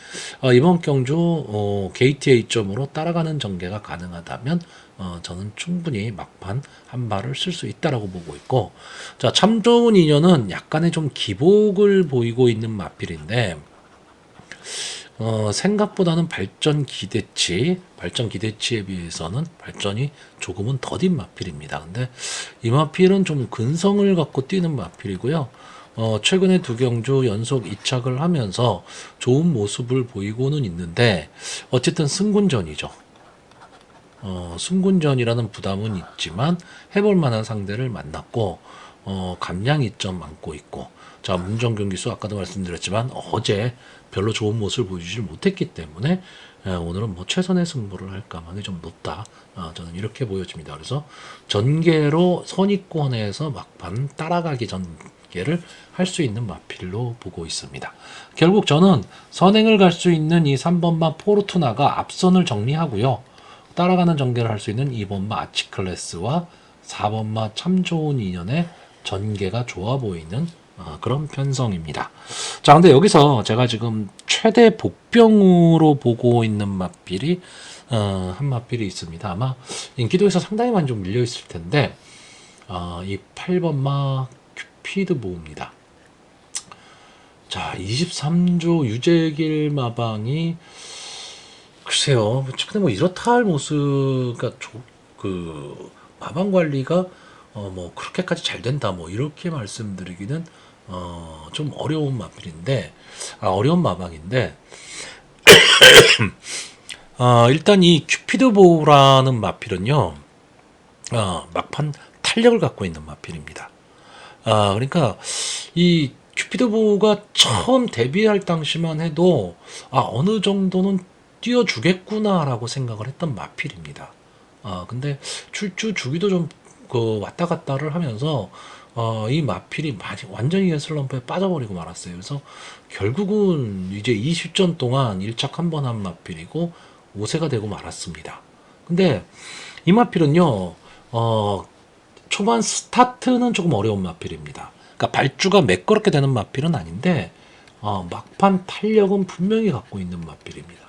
이번 경주 게이트 A점으로 따라가는 전개가 가능하다면 저는 충분히 막판 한 발을 쓸 수 있다라고 보고 있고, 자, 참 좋은 인연은 약간의 좀 기복을 보이고 있는 마필인데 생각보다는 발전 기대치에 비해서는 발전이 조금은 더딘 마필입니다. 근데 이 마필은 좀 근성을 갖고 뛰는 마필이고요. 최근에 두 경주 연속 2착을 하면서 좋은 모습을 보이고는 있는데 어쨌든 승군전이죠. 승군전이라는 부담은 있지만 해볼 만한 상대를 만났고 감량이 좀 많고 있고, 자, 문정경 기수 아까도 말씀드렸지만 어제 별로 좋은 모습을 보여주지 못했기 때문에 오늘은 뭐 최선의 승부를 할 가망이 좀 높다. 저는 이렇게 보여집니다. 그래서 전개로 선입권에서 막판 따라가기 전개를 할 수 있는 마필로 보고 있습니다. 결국 저는 선행을 갈 수 있는 이 3번마 포르투나가 앞선을 정리하고요. 따라가는 전개를 할 수 있는 2번마 아치클래스와 4번마 참 좋은 인연의 전개가 좋아 보이는 그런 편성입니다. 자, 근데 여기서 제가 지금 최대 복병으로 보고 있는 마필이 한 마필이 있습니다. 아마 인기도에서 상당히 많이 좀 밀려 있을 텐데 이 8번마 큐피드 보우입니다. 자, 23조 유재길 마방이 글쎄요, 근데 뭐 이렇다 할 모습, 그러니까 그 마방 관리가 뭐 그렇게까지 잘 된다 뭐 이렇게 말씀드리기는 좀 어려운 마필인데 어려운 마방인데 일단 이 큐피드 보우라는 마필은요 막판 탄력을 갖고 있는 마필입니다. 그러니까 이 큐피드 보우가 처음 데뷔할 당시만 해도 어느 정도는 뛰어주겠구나라고 생각을 했던 마필입니다. 근데 출주 주기도 좀 그 왔다 갔다를 하면서 이 마필이 완전히 슬럼프에 빠져버리고 말았어요. 그래서 결국은 이제 20전 동안 1착 한 번 한 마필이고 5세가 되고 말았습니다. 근데 이 마필은요, 초반 스타트는 조금 어려운 마필입니다. 그러니까 발주가 매끄럽게 되는 마필은 아닌데 막판 탄력은 분명히 갖고 있는 마필입니다.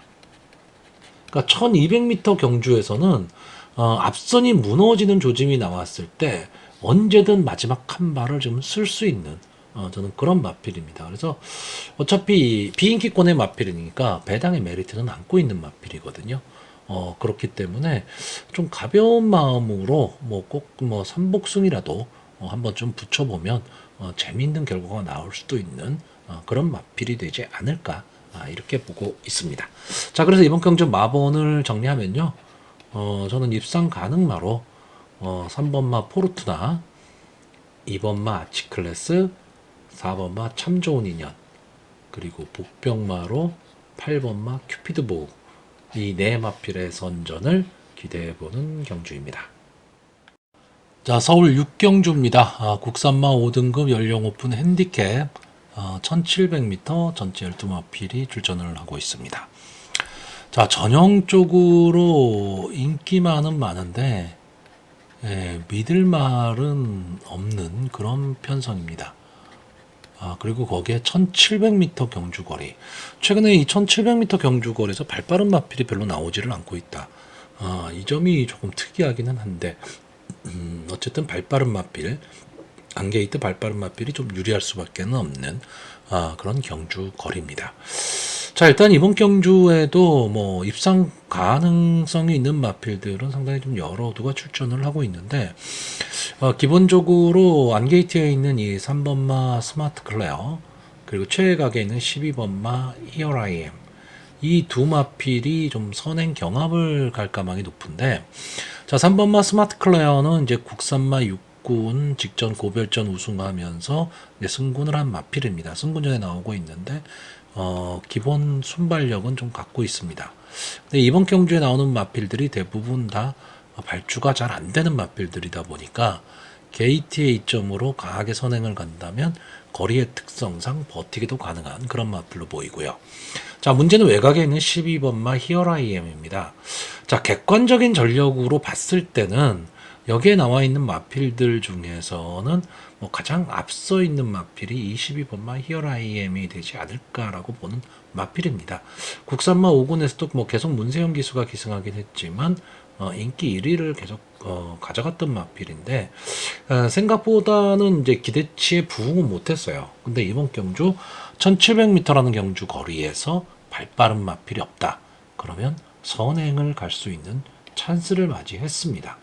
그러니까 1200m 경주에서는 앞선이 무너지는 조짐이 나왔을 때 언제든 마지막 한 발을 좀 쓸 수 있는 저는 그런 마필입니다. 그래서 어차피 비인기권의 마필이니까 배당의 메리트는 안고 있는 마필이거든요. 그렇기 때문에 좀 가벼운 마음으로 뭐 꼭 뭐 삼복승이라도 한번 좀 붙여보면 재미있는 결과가 나올 수도 있는 그런 마필이 되지 않을까 이렇게 보고 있습니다. 자, 그래서 이번 경주 마번을 정리하면요, 저는 입상 가능마로 3번마 포르투나, 2번마 아치클래스, 4번마 참 좋은 인연, 그리고 복병마로 8번마 큐피드 보우, 이 네 마필의 선전을 기대해보는 경주입니다. 자, 서울 6경주입니다. 국산마 5등급 연령 오픈 핸디캡 1700m 전체 12마필이 출전을 하고 있습니다. 자, 전형적으로 인기만은 많은데 믿을 말은 없는 그런 편성입니다. 그리고 거기에 1700m 경주거리. 최근에 이 1700m 경주거리에서 발빠른 마필이 별로 나오지를 않고 있다. 이 점이 조금 특이하기는 한데, 어쨌든 발빠른 마필, 안게이트 발빠른 마필이 좀 유리할 수밖에 없는 그런 경주 거리입니다. 자, 일단 이번 경주에도 뭐 입상 가능성이 있는 마필들은 상당히 좀 여러 두가 출전을 하고 있는데, 기본적으로 안게이트에 있는 이 3번마 스마트 클레어, 그리고 최애각에 있는 12번마 히어 IM, 이 두 마필이 좀 선행 경합을 갈 가망이 높은데, 자, 3번마 스마트 클레어는 이제 국산마 6군 직전 고별전 우승하면서 이제 승군을 한 마필입니다. 승군전에 나오고 있는데, 기본 순발력은 좀 갖고 있습니다. 근데 이번 경주에 나오는 마필들이 대부분 다 발주가 잘 안 되는 마필들이다 보니까 게이트의 이점으로 강하게 선행을 간다면 거리의 특성상 버티기도 가능한 그런 마필로 보이고요. 자, 문제는 외곽에 있는 12번마 히어라이엠입니다. 자, 객관적인 전력으로 봤을 때는 여기에 나와 있는 마필들 중에서는 뭐 가장 앞서 있는 마필이 이 12번마 히어라이엠이 되지 않을까라고 보는 마필입니다. 국산마 5군에서도 뭐 계속 문세영 기수가 기승하긴 했지만 인기 1위를 계속 가져갔던 마필인데, 생각보다는 이제 기대치에 부응은 못했어요. 근데 이번 경주 1700m라는 경주 거리에서 발빠른 마필이 없다. 그러면 선행을 갈 수 있는 찬스를 맞이했습니다.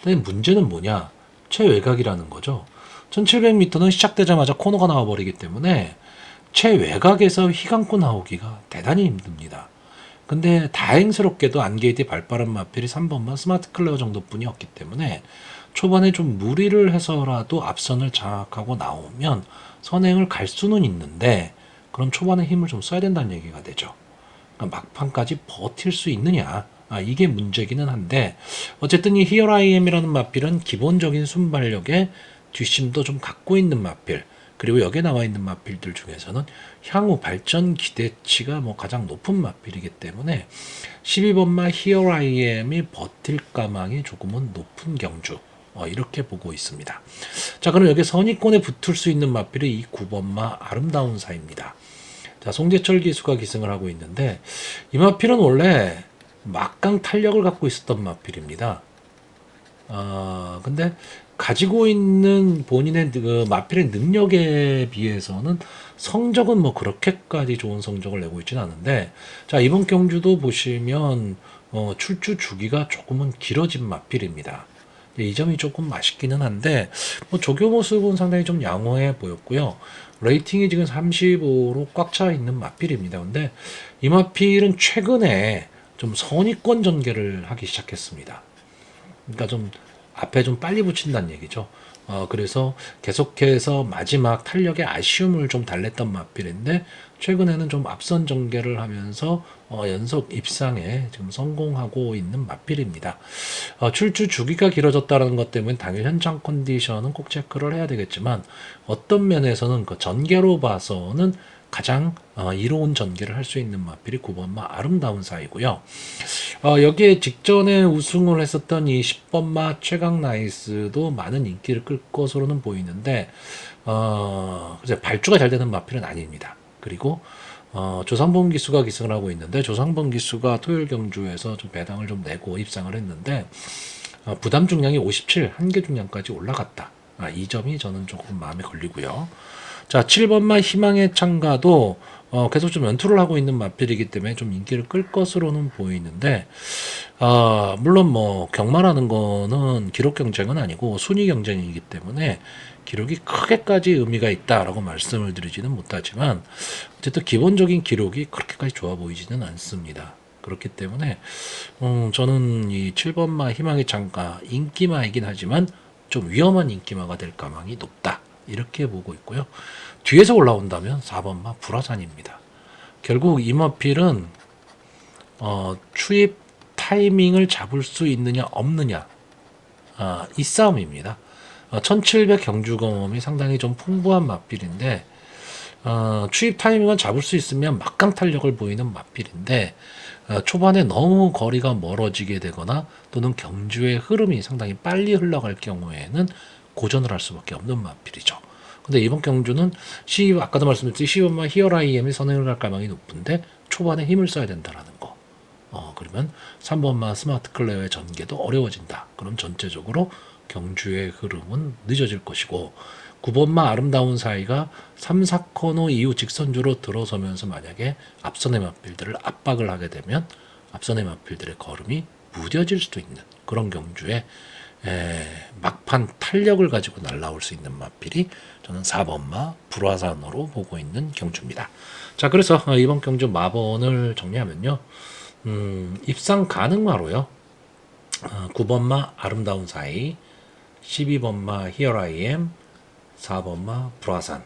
근데 문제는 뭐냐? 최외곽이라는 거죠. 1700m는 시작되자마자 코너가 나와버리기 때문에 최외곽에서 휘감고 나오기가 대단히 힘듭니다. 근데 다행스럽게도 안게이트의 발빠른 마필이 3번만 스마트 클레어 정도뿐이었기 때문에 초반에 좀 무리를 해서라도 앞선을 장악하고 나오면 선행을 갈 수는 있는데, 그럼 초반에 힘을 좀 써야 된다는 얘기가 되죠. 그러니까 막판까지 버틸 수 있느냐, 이게 문제기는 한데, 어쨌든 이 히어라이엠이라는 마필은 기본적인 순발력에 뒷심도 좀 갖고 있는 마필, 그리고 여기에 나와 있는 마필들 중에서는 향후 발전 기대치가 뭐 가장 높은 마필이기 때문에 12번마 히어라이엠이 버틸 가망이 조금은 높은 경주, 이렇게 보고 있습니다. 자, 그럼 여기 선의권에 붙을 수 있는 마필이 이 9번마 아름다운 사입니다. 자, 송재철 기수가 기승을 하고 있는데, 이 마필은 원래 막강 탄력을 갖고 있었던 마필입니다. 근데 가지고 있는 본인의 그 마필의 능력에 비해서는 성적은 뭐 그렇게까지 좋은 성적을 내고 있지는 않은데, 자, 이번 경주도 보시면 출주 주기가 조금은 길어진 마필입니다. 이 점이 조금 아쉽기는 한데, 뭐 조교 모습은 상당히 좀 양호해 보였고요. 레이팅이 지금 35로 꽉 차 있는 마필입니다. 근데 이 마필은 최근에 좀 선의권 전개를 하기 시작했습니다. 그러니까 좀 앞에 좀 빨리 붙인다는 얘기죠. 그래서 계속해서 마지막 탄력의 아쉬움을 좀 달랬던 마필인데, 최근에는 좀 앞선 전개를 하면서 연속 입상에 지금 성공하고 있는 마필입니다. 출주 주기가 길어졌다는 것 때문에 당일 현장 컨디션은 꼭 체크를 해야 되겠지만, 어떤 면에서는 그 전개로 봐서는 가장 이로운 전개를 할 수 있는 마필이 9번마 아름다운 사이고요. 여기에 직전에 우승을 했었던 이 10번마 최강 나이스도 많은 인기를 끌 것으로는 보이는데, 발주가 잘 되는 마필은 아닙니다. 그리고 조상범 기수가 기승을 하고 있는데, 조상범 기수가 토요일 경주에서 좀 배당을 좀 내고 입상을 했는데, 부담 중량이 57, 한계 중량까지 올라갔다. 이 점이 저는 조금 마음에 걸리고요. 자, 7번마 희망의 창가도 계속 좀 연투를 하고 있는 마필이기 때문에 좀 인기를 끌 것으로는 보이는데, 물론 뭐 경마라는 거는 기록 경쟁은 아니고 순위 경쟁이기 때문에 기록이 크게까지 의미가 있다라고 말씀을 드리지는 못하지만, 어쨌든 기본적인 기록이 그렇게까지 좋아 보이지는 않습니다. 그렇기 때문에 저는 이 7번마 희망의 창가 인기마이긴 하지만 좀 위험한 인기마가 될 가망이 높다, 이렇게 보고 있고요. 뒤에서 올라온다면 4번마 불화산입니다. 결국 이 마필은 추입 타이밍을 잡을 수 있느냐 없느냐, 이 싸움입니다. 1700 경주 경험이 상당히 좀 풍부한 마필인데, 추입 타이밍을 잡을 수 있으면 막강 탄력을 보이는 마필인데, 초반에 너무 거리가 멀어지게 되거나 또는 경주의 흐름이 상당히 빨리 흘러갈 경우에는 고전을 할 수밖에 없는 마필이죠. 근데 이번 경주는 아까도 말씀드렸듯이 12번마 히어라이엠이 선행을 할 가망이 높은데 초반에 힘을 써야 된다라는 거. 그러면 3번마 스마트 클레어의 전개도 어려워진다. 그럼 전체적으로 경주의 흐름은 늦어질 것이고 9번마 아름다운 사이가 3, 4코너 이후 직선주로 들어서면서 만약에 앞선의 마필들을 압박을 하게 되면 앞선의 마필들의 걸음이 무뎌질 수도 있는 그런 경주에 막판 탄력을 가지고 날아올 수 있는 마필이 저는 4번마 불화산으로 보고 있는 경주입니다. 자, 그래서 이번 경주 마번을 정리하면요. 입상 가능마로요. 9번마 아름다운 사이, 12번마 히어라이엠, 4번마 불화산.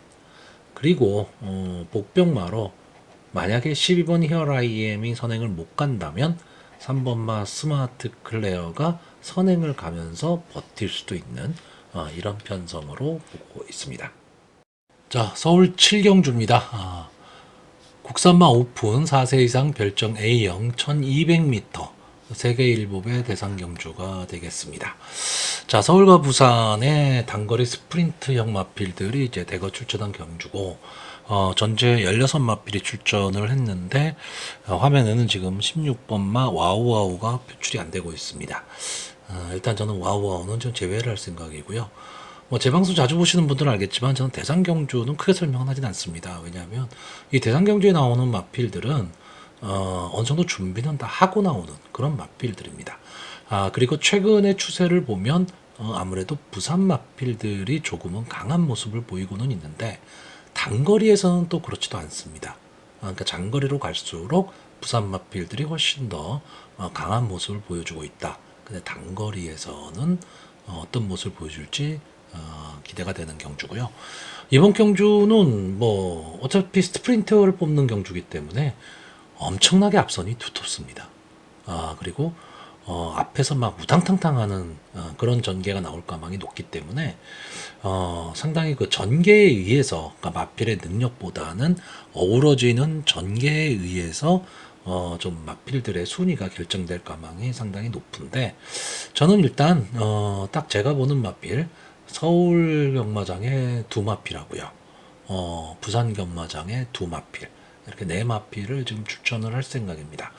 그리고 복병마로 만약에 12번 히어라이엠이 선행을 못 간다면 3번마 스마트 클레어가 선행을 가면서 버틸 수도 있는 이런 편성으로 보고 있습니다. 자, 서울 7경주입니다. 국산마 오픈 4세 이상 별정 A형 1200m 세계일보배 대상 경주가 되겠습니다. 자, 서울과 부산의 단거리 스프린트형 마필들이 이제 대거 출전한 경주고, 전체 16마필이 출전을 했는데, 화면에는 지금 16번마 와우와우가 표출이 안 되고 있습니다. 일단 저는 와우와우는 좀 제외를 할 생각이고요. 제 방송 자주 보시는 분들은 알겠지만 저는 대상 경주는 크게 설명은 하진 않습니다. 왜냐하면 이 대상 경주에 나오는 마필들은 어느 정도 준비는 다 하고 나오는 그런 마필들입니다. 그리고 최근의 추세를 보면 아무래도 부산 마필들이 조금은 강한 모습을 보이고는 있는데 단거리에서는 또 그렇지도 않습니다. 그러니까 장거리로 갈수록 부산 마필들이 훨씬 더 강한 모습을 보여주고 있다. 근데 단거리에서는 어떤 모습을 보여줄지 기대가 되는 경주고요. 이번 경주는 뭐 어차피 스프린터를 뽑는 경주이기 때문에 엄청나게 앞선이 두텁습니다. 그리고 앞에서 막 우당탕탕하는 그런 전개가 나올 가망이 높기 때문에 상당히 그 전개에 의해서 그러니까 마필의 능력보다는 어우러지는 전개에 의해서 좀 마필들의 순위가 결정될 가망이 상당히 높은데 저는 일단 딱 제가 보는 마필 서울 경마장에 두 마필하고요. 부산 경마장에 두 마필. 이렇게 네 마필을 지금 추천을 할 생각입니다.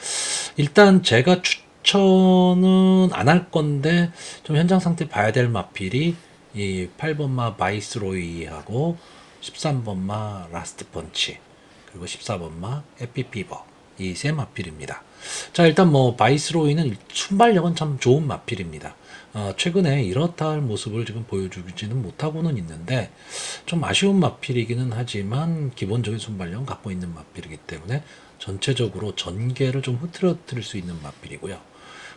일단 제가 추천은 안 할 건데 좀 현장 상태 봐야 될 마필이 이 8번마 바이스로이하고 13번마 라스트 펀치 그리고 14번마 해피피버 이 세 마필입니다. 자, 일단 뭐 바이스로이는 순발력은 참 좋은 마필입니다. 최근에 이렇다 할 모습을 지금 보여주지는 못하고는 있는데 좀 아쉬운 마필이기는 하지만 기본적인 순발력은 갖고 있는 마필이기 때문에 전체적으로 전개를 좀 흐트러뜨릴 수 있는 마필이고요.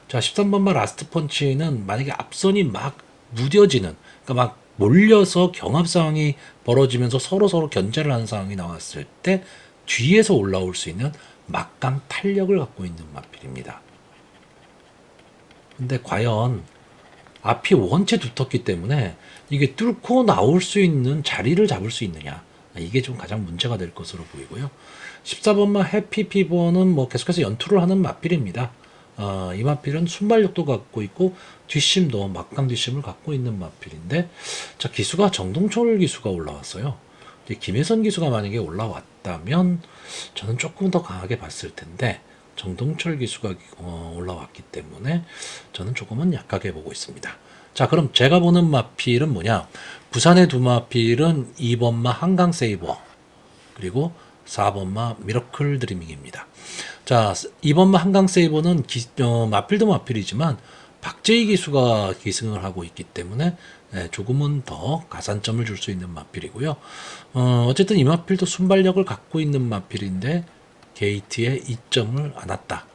자, 13번마 라스트 펀치는 만약에 앞선이 막 무뎌지는, 그러니까 막 몰려서 경합 상황이 벌어지면서 서로 견제를 하는 상황이 나왔을 때 뒤에서 올라올 수 있는 막강 탄력을 갖고 있는 마필입니다. 근데 과연 앞이 원체 두텁기 때문에 이게 뚫고 나올 수 있는 자리를 잡을 수 있느냐, 이게 좀 가장 문제가 될 것으로 보이고요. 14번마 해피피버는 뭐 계속해서 연투를 하는 마필입니다. 이 마필은 순발력도 갖고 있고 뒷심도 막강 뒷심을 갖고 있는 마필인데, 자, 기수가 정동철 기수가 올라왔어요. 김혜선 기수가 만약에 올라왔다면 저는 조금 더 강하게 봤을 텐데 정동철 기수가 올라왔기 때문에 저는 조금은 약하게 보고 있습니다. 자, 그럼 제가 보는 마필은 뭐냐? 부산의 두 마필은 2번마 한강 세이버 그리고 4번마 미러클 드리밍입니다. 자, 2번마 한강 세이버는 마필도 마필이지만 박재희 기수가 기승을 하고 있기 때문에 조금은 더 가산점을 줄 수 있는 마필이고요. 어쨌든 이 마필도 순발력을 갖고 있는 마필인데 게이트에 2점을 안 왔다.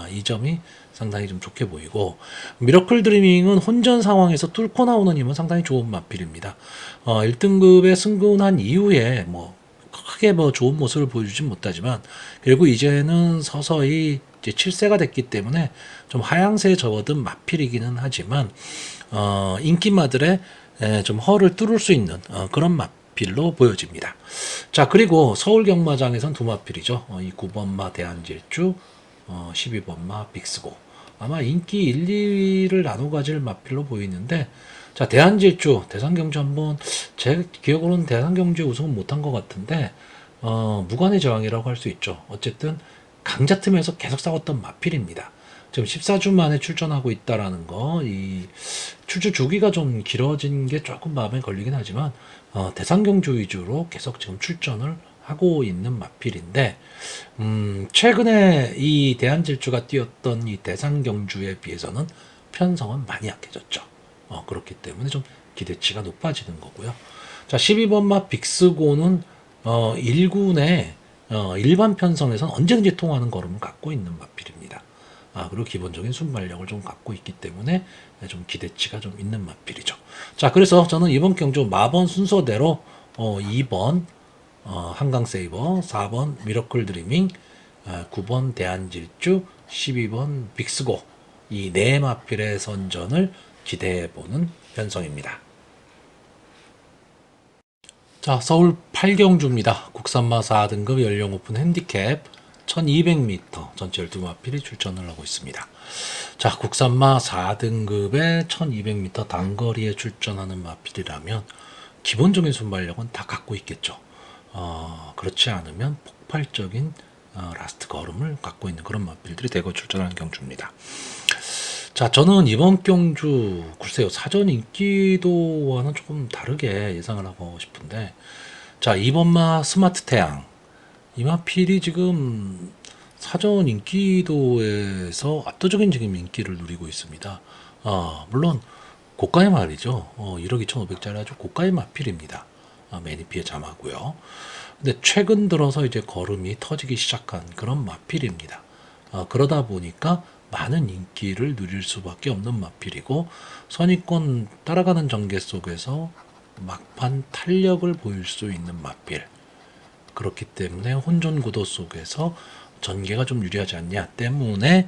이 점이 상당히 좀 좋게 보이고, 미러클 드리밍은 혼전 상황에서 뚫고 나오는 힘은 상당히 좋은 마필입니다. 1등급에 승근한 이후에 뭐 크게 뭐 좋은 모습을 보여주진 못하지만 결국 이제는 서서히 이제 7세가 됐기 때문에 좀 하향세에 접어든 마필이기는 하지만 인기마들의 좀 허를 뚫을 수 있는 그런 마필로 보여집니다. 자, 그리고 서울 경마장에선 두 마필이죠. 이 9번마 대한질주, 12번마 빅스고. 아마 인기 1, 2위를 나눠 가질 마필로 보이는데 자, 대한질주, 대상경주 한번, 제 기억으로는 대상경주에 우승은 못한 것 같은데, 무관의 저항이라고 할 수 있죠. 어쨌든, 강자 틈에서 계속 싸웠던 마필입니다. 지금 14주 만에 출전하고 있다라는 거, 이 출주 주기가 좀 길어진 게 조금 마음에 걸리긴 하지만, 대상경주 위주로 계속 지금 출전을 하고 있는 마필인데, 최근에 이 대한질주가 뛰었던 이 대상경주에 비해서는 편성은 많이 약해졌죠. 그렇기 때문에 좀 기대치가 높아지는 거고요. 자, 12번 마 빅스고는 1군의 일반 편성에서는 언제든지 통하는 걸음을 갖고 있는 마필입니다. 그리고 기본적인 순발력을 좀 갖고 있기 때문에 좀 기대치가 좀 있는 마필이죠. 자, 그래서 저는 이번 경주 마번 순서대로 2번 한강세이버, 4번 미러클 드리밍, 9번 대한질주, 12번 빅스고 이 네 마필의 선전을 기대해보는 편성입니다. 자, 서울 8경주입니다. 국산마 4등급 연령 오픈 핸디캡 1200m 전체 12마필이 출전을 하고 있습니다. 자, 국산마 4등급에 1200m 단거리에 출전하는 마필이라면 기본적인 순발력은 다 갖고 있겠죠. 그렇지 않으면 폭발적인 라스트 걸음을 갖고 있는 그런 마필들이 대거 출전하는 경주입니다. 자, 저는 이번 경주 글쎄요, 사전 인기도와는 조금 다르게 예상을 하고 싶은데, 자, 이번마 스마트 태양 이 마필이 지금 사전 인기도에서 압도적인 지금 인기를 누리고 있습니다. 물론 고가의 말이죠. 1억 2,500짜리 아주 고가의 마필입니다. 매니피에 잠하고요. 근데 최근 들어서 이제 걸음이 터지기 시작한 그런 마필입니다. 그러다 보니까 많은 인기를 누릴 수밖에 없는 마필이고, 선입권 따라가는 전개 속에서 막판 탄력을 보일 수 있는 마필. 그렇기 때문에 혼전 구도 속에서 전개가 좀 유리하지 않냐 때문에,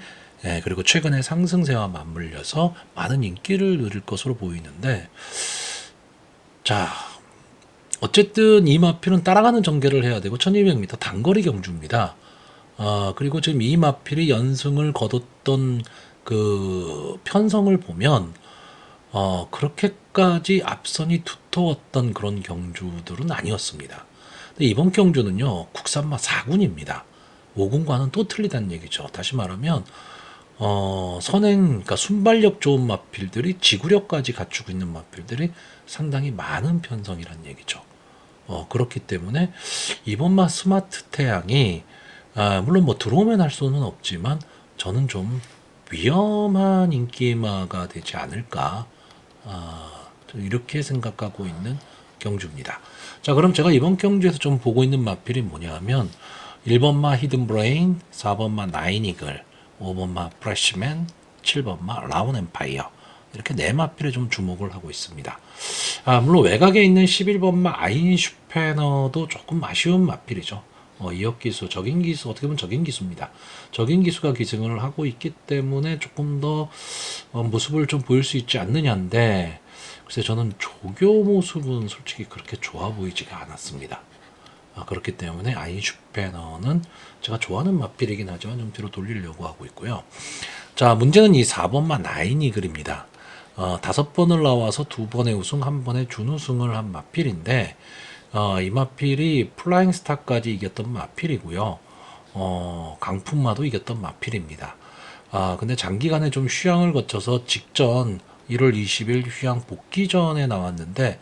그리고 최근에 상승세와 맞물려서 많은 인기를 누릴 것으로 보이는데, 자, 어쨌든 이 마필은 따라가는 전개를 해야 되고 1200m 단거리 경주입니다. 그리고 지금 이 마필이 연승을 거뒀던 그 편성을 보면 그렇게까지 앞선이 두터웠던 그런 경주들은 아니었습니다. 근데 이번 경주는요, 국산마 4군입니다. 5군과는 또 틀리다는 얘기죠. 다시 말하면 선행, 그러니까 순발력 좋은 마필들이 지구력까지 갖추고 있는 마필들이 상당히 많은 편성이란 얘기죠. 그렇기 때문에 이번마 스마트 태양이 물론 뭐 들어오면 할 수는 없지만 저는 좀 위험한 인기마가 되지 않을까, 이렇게 생각하고 있는 경주입니다. 자, 그럼 제가 이번 경주에서 좀 보고 있는 마필이 뭐냐 하면 1번마 히든브레인, 4번마 나인이글, 5번마 프레시맨, 7번마 라운 엠파이어, 이렇게 네 마필에 좀 주목을 하고 있습니다. 물론 외곽에 있는 11번마 아인슈페너도 조금 아쉬운 마필이죠. 이역 기수, 적인 기수, 어떻게 보면 적인 기수입니다. 적인 기수가 기승을 하고 있기 때문에 조금 더 모습을 좀 보일 수 있지 않느냐인데, 글쎄 저는 조교 모습은 솔직히 그렇게 좋아 보이지가 않았습니다. 그렇기 때문에 아인슈페너는 제가 좋아하는 마필이긴 하지만 좀 뒤로 돌리려고 하고 있고요. 자, 문제는 이 4번마 나인이글입니다. 5번을 나와서 2번의 우승, 1번의 준우승을 한 마필인데, 이 마필이 플라잉 스타까지 이겼던 마필이고요. 강풍마도 이겼던 마필입니다. 근데 장기간에 좀 휴양을 거쳐서 직전 1월 20일 휴양 복귀 전에 나왔는데,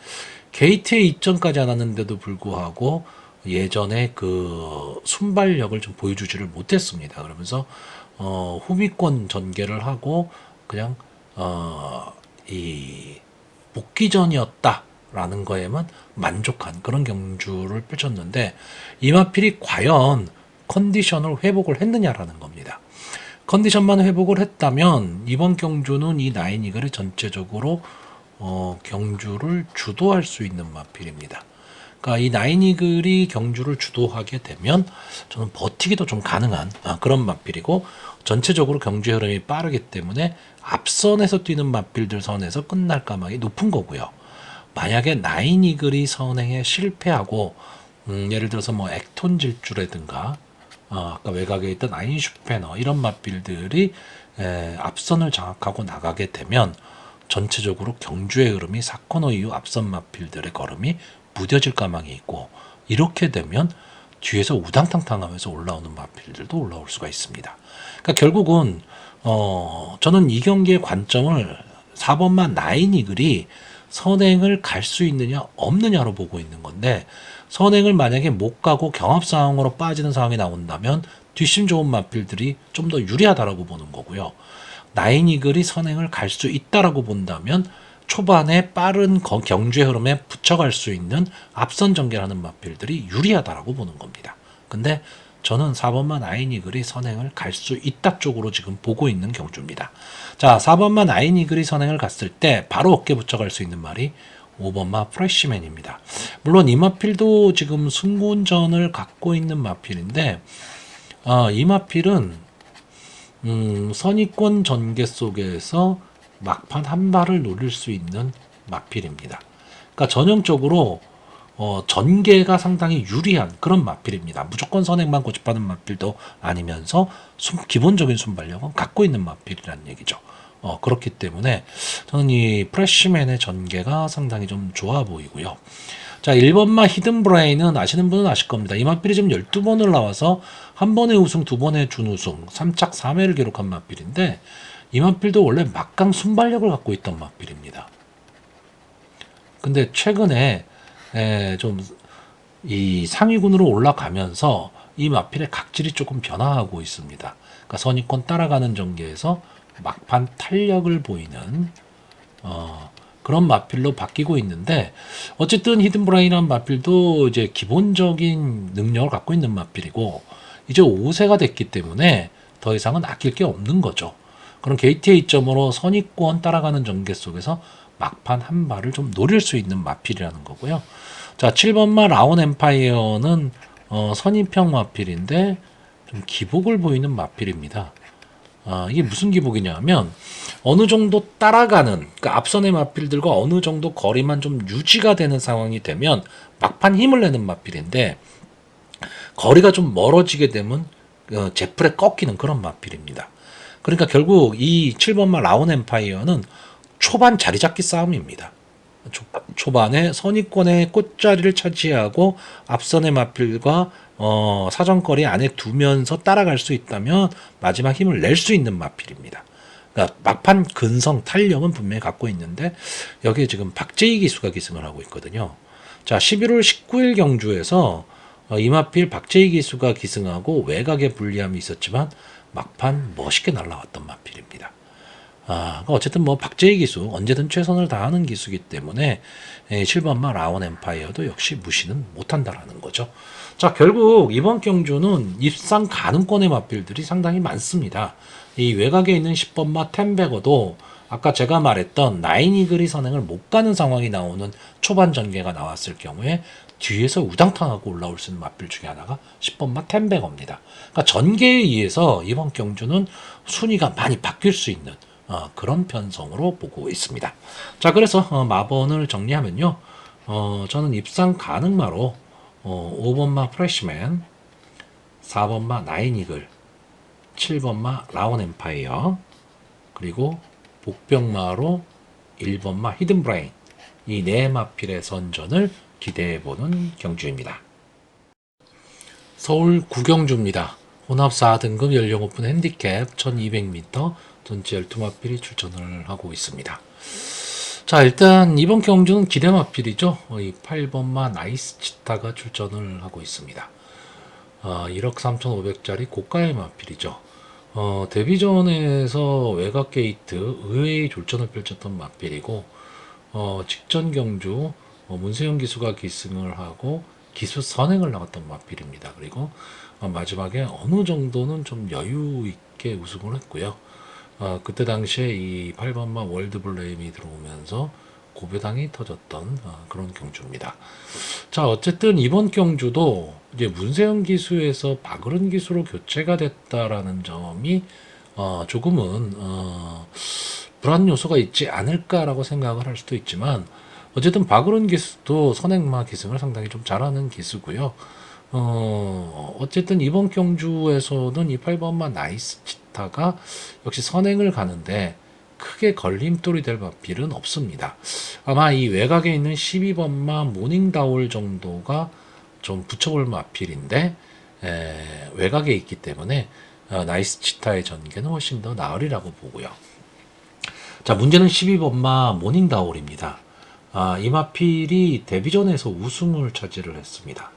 게이트에 입전까지 않았는데도 불구하고 예전에 그 순발력을 좀 보여주지를 못했습니다. 그러면서 후미권 전개를 하고 그냥 이 복귀전이었다라는 거에만 만족한 그런 경주를 펼쳤는데, 이마필이 과연 컨디션을 회복을 했느냐라는 겁니다. 컨디션만 회복을 했다면 이번 경주는 이 나인이글이 전체적으로 경주를 주도할 수 있는 마필입니다. 그러니까 이 나인이글이 경주를 주도하게 되면 저는 버티기도 좀 가능한 그런 마필이고, 전체적으로 경주 흐름이 빠르기 때문에 앞선에서 뛰는 마필들 선에서 끝날 가망이 높은 거고요. 만약에 나인이글이 선행에 실패하고 예를 들어서 뭐 액톤 질주라든가 아까 외곽에 있던 아인슈페너 이런 마필들이 앞선을 장악하고 나가게 되면 전체적으로 경주의 흐름이 사코노 이후 앞선 마필들의 걸음이 무뎌질 가망이 있고, 이렇게 되면 뒤에서 우당탕탕하면서 올라오는 마필들도 올라올 수가 있습니다. 그러니까 결국은 저는 이 경기의 관점을 4번만 나인이글이 선행을 갈 수 있느냐 없느냐로 보고 있는 건데, 선행을 만약에 못 가고 경합 상황으로 빠지는 상황이 나온다면 뒷심 좋은 마필들이 좀 더 유리하다라고 보는 거고요. 나인이글이 선행을 갈 수 있다라고 본다면 초반에 빠른 경주의 흐름에 붙여갈 수 있는 앞선 전개하는 마필들이 유리하다라고 보는 겁니다. 근데 저는 4번만 아이니글이 선행을 갈 수 있다 쪽으로 지금 보고 있는 경주입니다. 자, 4번만 아이니글이 선행을 갔을 때 바로 어깨 붙여갈 수 있는 말이 5번마 프레시맨입니다. 물론 이 마필도 지금 승군전을 갖고 있는 마필인데, 이 마필은 선의권 전개 속에서 막판 한 발을 노릴 수 있는 마필입니다. 그러니까 전형적으로 전개가 상당히 유리한 그런 마필입니다. 무조건 선행만 고집하는 마필도 아니면서 기본적인 순발력은 갖고 있는 마필이라는 얘기죠. 그렇기 때문에 저는 이 프레시맨의 전개가 상당히 좀 좋아 보이고요. 자, 1번마 히든브레인은 아시는 분은 아실 겁니다. 이 마필이 지금 12번을 나와서 한 번의 우승, 두 번의 준우승, 3착 3회를 기록한 마필인데, 이 마필도 원래 막강 순발력을 갖고 있던 마필입니다. 근데 최근에 좀 이 상위군으로 올라가면서 이 마필의 각질이 조금 변화하고 있습니다. 그러니까 선의권 따라가는 전개에서 막판 탄력을 보이는 그런 마필로 바뀌고 있는데, 어쨌든 히든브라인이라는 마필도 이제 기본적인 능력을 갖고 있는 마필이고, 이제 5세가 됐기 때문에 더 이상은 아낄 게 없는 거죠. 그런 게이트의 이점으로 선의권 따라가는 전개 속에서 막판 한 발을 좀 노릴 수 있는 마필이라는 거고요. 자, 7번마 라온 엠파이어는 선의평 마필인데 좀 기복을 보이는 마필입니다. 이게 무슨 기복이냐면, 어느 정도 따라가는, 그러니까 앞선의 마필들과 어느 정도 거리만 좀 유지가 되는 상황이 되면 막판 힘을 내는 마필인데, 거리가 좀 멀어지게 되면 제풀에 꺾이는 그런 마필입니다. 그러니까 결국 이 7번마 라온 엠파이어는 초반 자리 잡기 싸움입니다. 초반에 선의권의 꽃자리를 차지하고 앞선의 마필과 사정거리 안에 두면서 따라갈 수 있다면 마지막 힘을 낼 수 있는 마필입니다. 그러니까 막판 근성 탄력은 분명히 갖고 있는데, 여기에 지금 박재희 기수가 기승을 하고 있거든요. 자, 11월 19일 경주에서 이 마필 박재희 기수가 기승하고 외곽에 불리함이 있었지만 막판 멋있게 날아왔던 마필입니다. 그러니까 어쨌든 뭐 박재희 기수 언제든 최선을 다하는 기수이기 때문에 7번마 라온 엠파이어도 역시 무시는 못한다라는 거죠. 자, 결국 이번 경주는 입상 가능권의 마필들이 상당히 많습니다. 이 외곽에 있는 10번마 템베거도 아까 제가 말했던 나인이글이 선행을 못 가는 상황이 나오는 초반 전개가 나왔을 경우에 뒤에서 우당탕하고 올라올 수 있는 마필 중에 하나가 10번마 템베거입니다. 그러니까 전개에 의해서 이번 경주는 순위가 많이 바뀔 수 있는 그런 편성으로 보고 있습니다. 자, 그래서 마번을 정리하면요, 저는 입상 가능마로 5번마 프레시맨, 4번마 나인이글, 7번마 라온 엠파이어, 그리고 복병마로 1번마 히든브레인, 이 네 마필의 선전을 기대해보는 경주입니다. 서울 구경주입니다. 혼합 4등급 연령 오픈 핸디캡 1200m 전체 12마필이 출전을 하고 있습니다. 자, 일단 이번 경주는 기대 마필이죠. 이 8번마 나이스 치타가 출전을 하고 있습니다. 1억 3,500짜리 고가의 마필이죠. 데뷔전에서 외곽 게이트 의외의 졸전을 펼쳤던 마필이고, 직전 경주 문세영 기수가 기승을 하고 기수 선행을 나갔던 마필입니다. 그리고 마지막에 어느 정도는 좀 여유 있게 우승을 했고요. 그때 당시에 이 8번마 월드블레임이 들어오면서 고배당이 터졌던 그런 경주입니다. 자, 어쨌든 이번 경주도 이제 문세영 기수에서 박으른 기수로 교체가 됐다라는 점이 조금은 불안 요소가 있지 않을까라고 생각을 할 수도 있지만, 어쨌든 박으른 기수도 선행마 기승을 상당히 좀 잘하는 기수고요. 어쨌든 이번 경주에서는 이 8번마 나이스 치타가 역시 선행을 가는데 크게 걸림돌이 될 마필은 없습니다. 아마 이 외곽에 있는 12번마 모닝다울 정도가 좀 붙여볼 마필인데 외곽에 있기 때문에 나이스 치타의 전개는 훨씬 더 나으리라고 보고요. 자, 문제는 12번마 모닝다울입니다. 이 마필이 데뷔전에서 우승을 차지를 했습니다.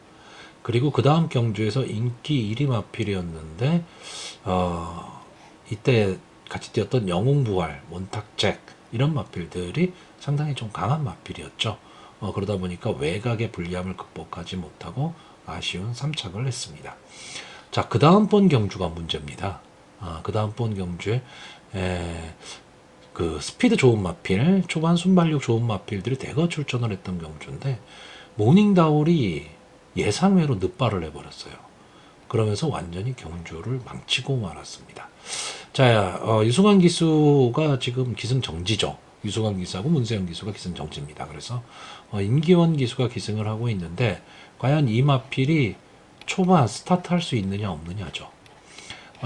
그리고 그 다음 경주에서 인기 1위 마필이었는데 이때 같이 뛰었던 영웅부활, 몬탁잭 이런 마필들이 상당히 좀 강한 마필이었죠. 그러다 보니까 외곽의 불리함을 극복하지 못하고 아쉬운 3착을 했습니다. 자, 그 다음번 경주가 문제입니다. 그 다음번 경주에 그 스피드 좋은 마필, 초반 순발력 좋은 마필들이 대거 출전을 했던 경주인데 모닝다울이 예상외로 늦발을 해버렸어요. 그러면서 완전히 경주를 망치고 말았습니다. 자, 유승환 기수가 지금 기승정지죠. 유승환 기수하고 문세영 기수가 기승정지입니다. 그래서 임기원 기수가 기승을 하고 있는데 과연 이 마필이 초반 스타트할 수 있느냐 없느냐죠.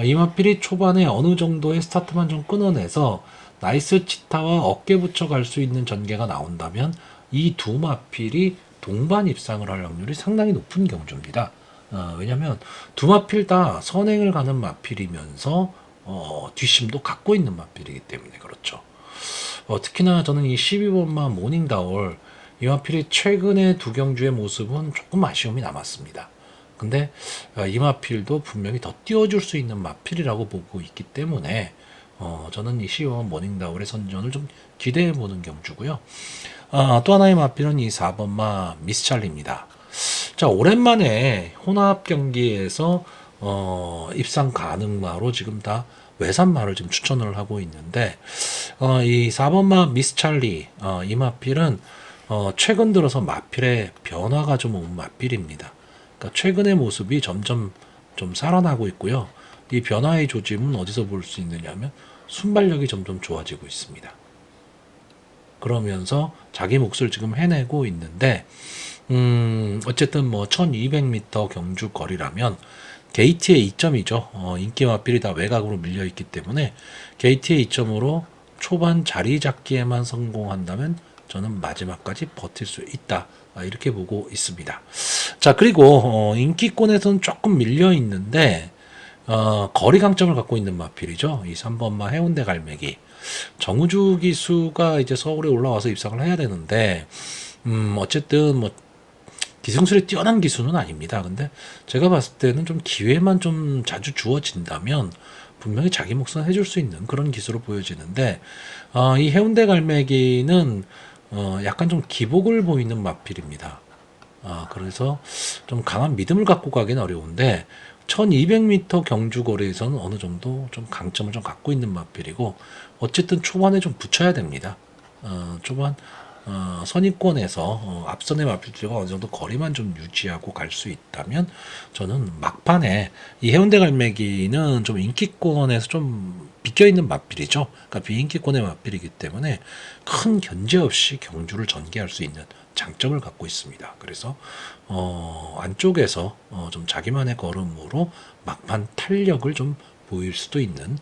이 마필이 초반에 어느 정도의 스타트만 좀 끊어내서 나이스 치타와 어깨 붙여 갈 수 있는 전개가 나온다면 이 두 마필이 동반 입상을 할 확률이 상당히 높은 경주입니다. 왜냐하면 두 마필 다 선행을 가는 마필이면서 뒷심도 갖고 있는 마필이기 때문에 그렇죠. 특히나 저는 이 12번마 모닝다울 이 마필이 최근에 두 경주의 모습은 조금 아쉬움이 남았습니다. 근데 이 마필도 분명히 더 띄워줄 수 있는 마필이라고 보고 있기 때문에 저는 이 12번 모닝다울의 선전을 좀 기대해보는 경주고요. 또 하나의 마필은 이 4번마 미스찰리입니다. 자, 오랜만에 혼합 경기에서 입상 가능마로 지금 다 외산마를 지금 추천을 하고 있는데 이 4번마 미스찰리 이 마필은 최근 들어서 마필의 변화가 좀 온 마필입니다. 그러니까 최근의 모습이 점점 좀 살아나고 있고요. 이 변화의 조짐은 어디서 볼 수 있느냐면 순발력이 점점 좋아지고 있습니다. 그러면서 자기 몫을 지금 해내고 있는데 어쨌든 뭐 1200m 경주 거리라면 게이트의 이점이죠. 인기 마필이 다 외곽으로 밀려 있기 때문에 게이트의 이점으로 초반 자리 잡기에만 성공한다면 저는 마지막까지 버틸 수 있다. 이렇게 보고 있습니다. 자, 그리고 인기권에서는 조금 밀려 있는데 거리 강점을 갖고 있는 마필이죠. 이 3번마 해운대 갈매기. 정우주 기수가 이제 서울에 올라와서 입상을 해야 되는데 어쨌든 뭐 기승술이 뛰어난 기수는 아닙니다. 근데 제가 봤을 때는 좀 기회만 좀 자주 주어진다면 분명히 자기 몫은 해줄 수 있는 그런 기수로 보여지는데 이 해운대 갈매기는 약간 좀 기복을 보이는 마필입니다. 그래서 좀 강한 믿음을 갖고 가긴 어려운데 1200m 경주 거리에서는 어느 정도 좀 강점을 좀 갖고 있는 마필이고 어쨌든 초반에 좀 붙여야 됩니다. 초반 선입권에서 앞선의 마필들과 어느 정도 거리만 좀 유지하고 갈 수 있다면 저는 막판에 이 해운대 갈매기는 좀 인기권에서 좀 비껴있는 마필이죠. 그러니까 비인기권의 마필이기 때문에 큰 견제 없이 경주를 전개할 수 있는 장점을 갖고 있습니다. 그래서 안쪽에서 좀 자기만의 걸음으로 막판 탄력을 좀 보일 수도 있는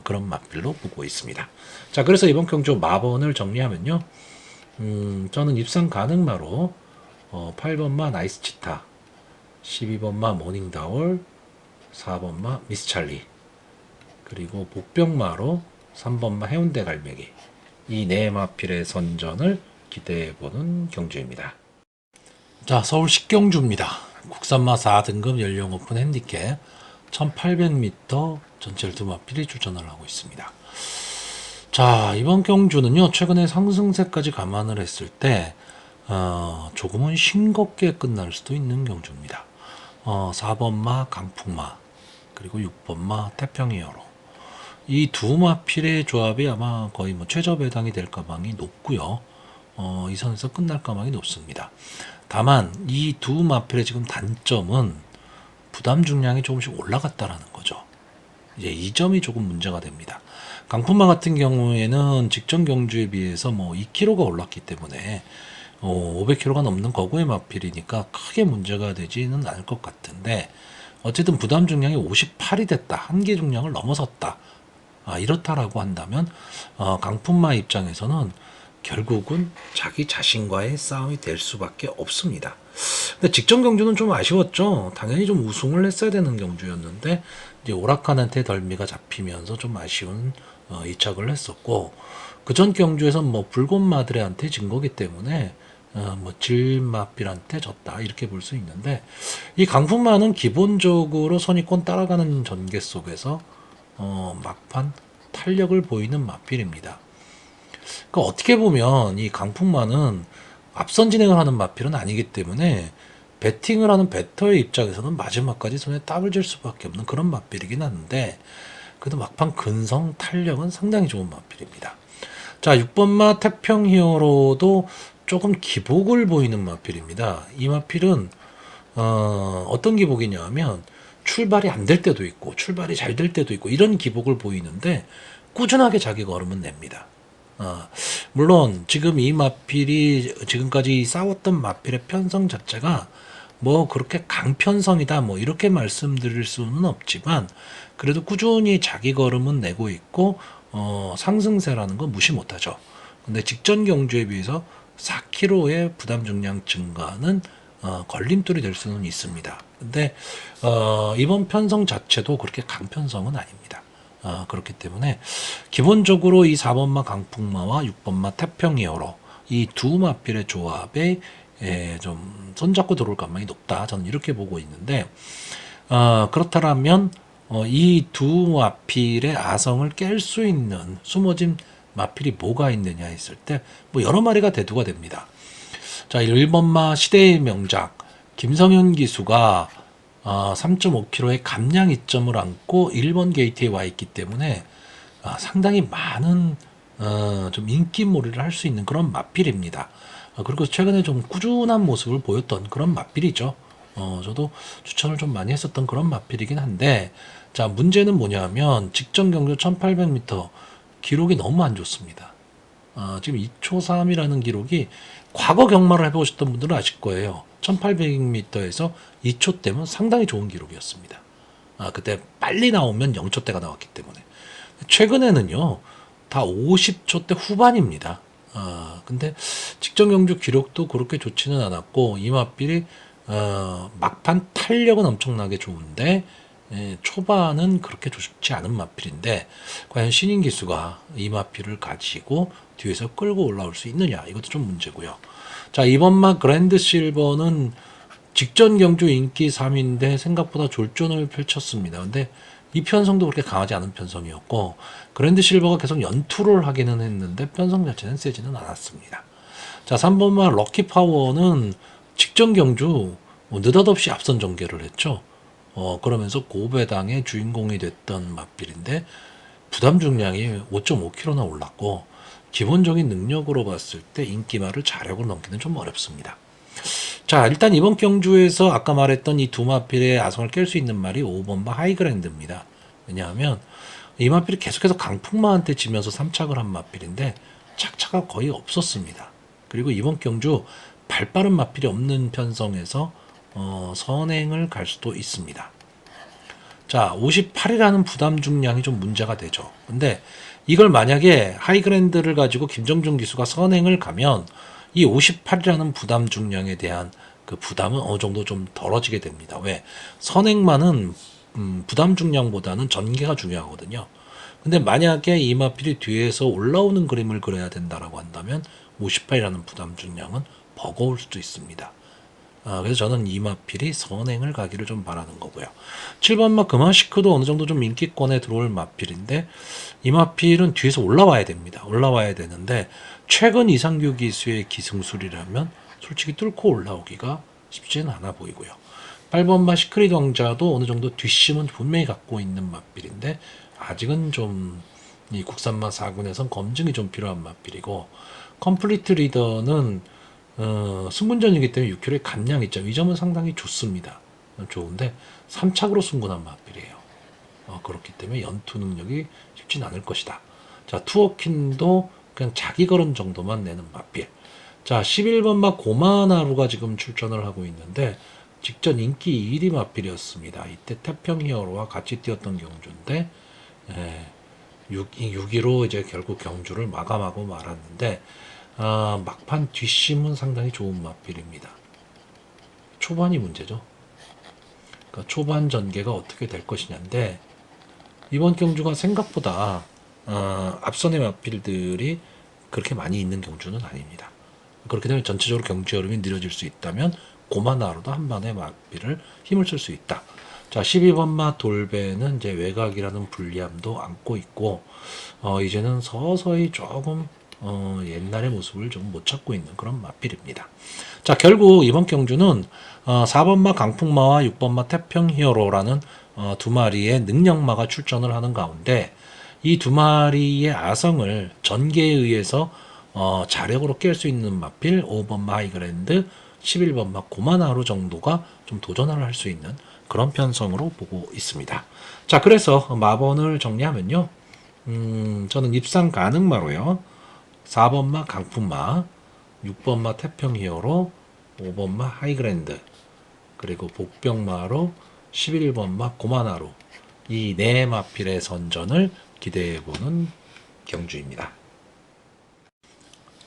그런 마필로 보고 있습니다. 자, 그래서 이번 경주 마번을 정리하면요. 저는 입상 가능마로 8번마 나이스 치타, 12번마 모닝다울, 4번마 미스찰리, 그리고 복병마로 3번마 해운대 갈매기, 이 네 마필의 선전을 기대해보는 경주입니다. 자, 서울 식경주입니다. 국산마 4등급 연령 오픈 핸디캡 1800m 전체를 두 마필이 출전을 하고 있습니다. 자, 이번 경주는요, 최근에 상승세까지 감안을 했을 때, 조금은 싱겁게 끝날 수도 있는 경주입니다. 4번마 강풍마, 그리고 6번마 태평이어로. 이 두 마필의 조합이 아마 거의 뭐 최저 배당이 될 가망이 높고요. 이 선에서 끝날 가망이 높습니다. 다만, 이 두 마필의 지금 단점은 부담 중량이 조금씩 올라갔다라는 거죠. 이제 이 점이 조금 문제가 됩니다. 강품마 같은 경우에는 직전 경주에 비해서 뭐 2kg가 올랐기 때문에 500kg가 넘는 거구의 마필이니까 크게 문제가 되지는 않을 것 같은데 어쨌든 부담 중량이 58이 됐다. 한계 중량을 넘어섰다. 이렇다라고 한다면 강품마 입장에서는 결국은 자기 자신과의 싸움이 될 수밖에 없습니다. 근데 직전 경주는 좀 아쉬웠죠. 당연히 좀 우승을 했어야 되는 경주였는데 이제 오락한한테 덜미가 잡히면서 좀 아쉬운 이착을 했었고, 그전 경주에선 뭐 붉은 마드레한테 진 거기 때문에 뭐 질마필한테 졌다 이렇게 볼 수 있는데, 이 강품마는 기본적으로 선입권 따라가는 전개 속에서 막판 탄력을 보이는 마필입니다. 그러니까 어떻게 보면 이 강풍만은 앞선 진행을 하는 마필은 아니기 때문에 배팅을 하는 배터의 입장에서는 마지막까지 손에 땀을 질 수밖에 없는 그런 마필이긴 한데, 그래도 막판 근성 탄력은 상당히 좋은 마필입니다. 자, 6번마 태평 히어로도 조금 기복을 보이는 마필입니다. 이 마필은 어떤 기복이냐 하면 출발이 안 될 때도 있고 출발이 잘 될 때도 있고 이런 기복을 보이는데 꾸준하게 자기 걸음은 냅니다. 물론 지금 이 마필이 지금까지 싸웠던 마필의 편성 자체가 뭐 그렇게 강편성이다 뭐 이렇게 말씀드릴 수는 없지만, 그래도 꾸준히 자기 걸음은 내고 있고 상승세라는 건 무시 못하죠. 근데 직전 경주에 비해서 4kg의 부담 중량 증가는 걸림돌이 될 수는 있습니다. 근데 이번 편성 자체도 그렇게 강편성은 아닙니다. 그렇기 때문에 기본적으로 이 4번마 강풍마와 6번마 태평이어로 이 두 마필의 조합에 좀 손잡고 들어올 가능성이 높다. 저는 이렇게 보고 있는데, 그렇다면 이 두 마필의 아성을 깰 수 있는 숨어진 마필이 뭐가 있느냐 했을 때 뭐 여러 마리가 대두가 됩니다. 자, 1번마 시대의 명작 김성현 기수가 3.5km의 감량 이점을 안고 1번 게이트에 와 있기 때문에 상당히 많은 좀 인기몰이를 할 수 있는 그런 마필입니다. 그리고 최근에 좀 꾸준한 모습을 보였던 그런 마필이죠. 저도 추천을 좀 많이 했었던 그런 마필이긴 한데, 자, 문제는 뭐냐면 직전 경주 1800m 기록이 너무 안 좋습니다. 지금 2초 3이라는 기록이 과거 경마를 해보셨던 분들은 아실 거예요. 1800m에서 2초 대면 상당히 좋은 기록이었습니다. 그때 빨리 나오면 0초대가 나왔기 때문에. 최근에는요, 다 50초대 후반입니다. 근데 직전 경주 기록도 그렇게 좋지는 않았고, 이 마필이 막판 탄력은 엄청나게 좋은데 초반은 그렇게 좋지 않은 마필인데, 과연 신인 기수가 이 마필을 가지고 뒤에서 끌고 올라올 수 있느냐, 이것도 좀 문제고요. 자, 이번마 그랜드 실버는 직전 경주 인기 3위인데 생각보다 졸전을 펼쳤습니다. 근데 이 편성도 그렇게 강하지 않은 편성이었고, 그랜드 실버가 계속 연투를 하기는 했는데 편성 자체는 세지는 않았습니다. 자, 3번마 럭키 파워는 직전 경주 느닷없이 앞선 전개를 했죠. 그러면서 고배당의 주인공이 됐던 마필인데 부담 중량이 5.5kg나 올랐고, 기본적인 능력으로 봤을 때 인기마를 자력으로 넘기는 좀 어렵습니다. 자, 일단 이번 경주에서 아까 말했던 이 두 마필의 아성을 깰 수 있는 말이 5번마 하이그랜드입니다. 왜냐하면 이 마필이 계속해서 강풍마한테 지면서 3착을 한 마필인데 착차가 거의 없었습니다. 그리고 이번 경주 발빠른 마필이 없는 편성에서 선행을 갈 수도 있습니다. 자, 58이라는 부담 중량이 좀 문제가 되죠. 근데 이걸 만약에 하이그랜드를 가지고 김정준 기수가 선행을 가면 이 58이라는 부담 중량에 대한 그 부담은 어느 정도 좀 덜어지게 됩니다. 왜? 선행만은 부담 중량보다는 전개가 중요하거든요. 근데 만약에 이 마필이 뒤에서 올라오는 그림을 그려야 된다라고 한다면 58이라는 부담 중량은 버거울 수도 있습니다. 그래서 저는 이 마필이 선행을 가기를 좀 바라는 거고요. 7번마 금화시크도 어느 정도 좀 인기권에 들어올 마필인데, 이 마필은 뒤에서 올라와야 됩니다. 올라와야 되는데 최근 이상규 기수의 기승술이라면 솔직히 뚫고 올라오기가 쉽지는 않아 보이고요. 8번마 시크릿 왕자도 어느 정도 뒷심은 분명히 갖고 있는 마필인데 아직은 좀 이 국산마 4군에선 검증이 좀 필요한 마필이고, 컴플리트 리더는 승분전이기 때문에 6kg의 감량 있죠. 이 점은 상당히 좋습니다. 좋은데 3착으로 승분한 마필이에요. 그렇기 때문에 연투 능력이 쉽진 않을 것이다. 자, 투어킨도 그냥 자기 걸음 정도만 내는 마필. 자, 11번마 고마나루가 지금 출전을 하고 있는데 직전 인기 1위 마필이었습니다. 이때 태평 히어로와 같이 뛰었던 경주인데 6위로 이제 결국 경주를 마감하고 말았는데 막판 뒷심은 상당히 좋은 마필입니다. 초반이 문제죠. 그러니까 초반 전개가 어떻게 될 것이냐인데 이번 경주가 생각보다 앞선의 마필들이 그렇게 많이 있는 경주는 아닙니다. 그렇게 되면 전체적으로 경주 흐름이 느려질 수 있다면 고마나로도 한 번에 마필을 힘을 쓸 수 있다. 자, 12번마 돌배는 이제 외곽이라는 불리함도 안고 있고 이제는 서서히 조금 옛날의 모습을 좀 못 찾고 있는 그런 마필입니다. 자, 결국 이번 경주는 4번마 강풍마와 6번마 태평히어로라는 두 마리의 능력마가 출전을 하는 가운데 이 두 마리의 아성을 전개에 의해서 자력으로 깰 수 있는 마필 5번마 하이그랜드, 11번마 고마나루 정도가 좀 도전을 할 수 있는 그런 편성으로 보고 있습니다. 자, 그래서 마번을 정리하면요. 저는 입상 가능마로요. 4번마 강풍마, 6번마 태평히어로, 5번마 하이그랜드, 그리고 복병마로 11번마 고마나루 이 네 마필의 선전을 기대해보는 경주입니다.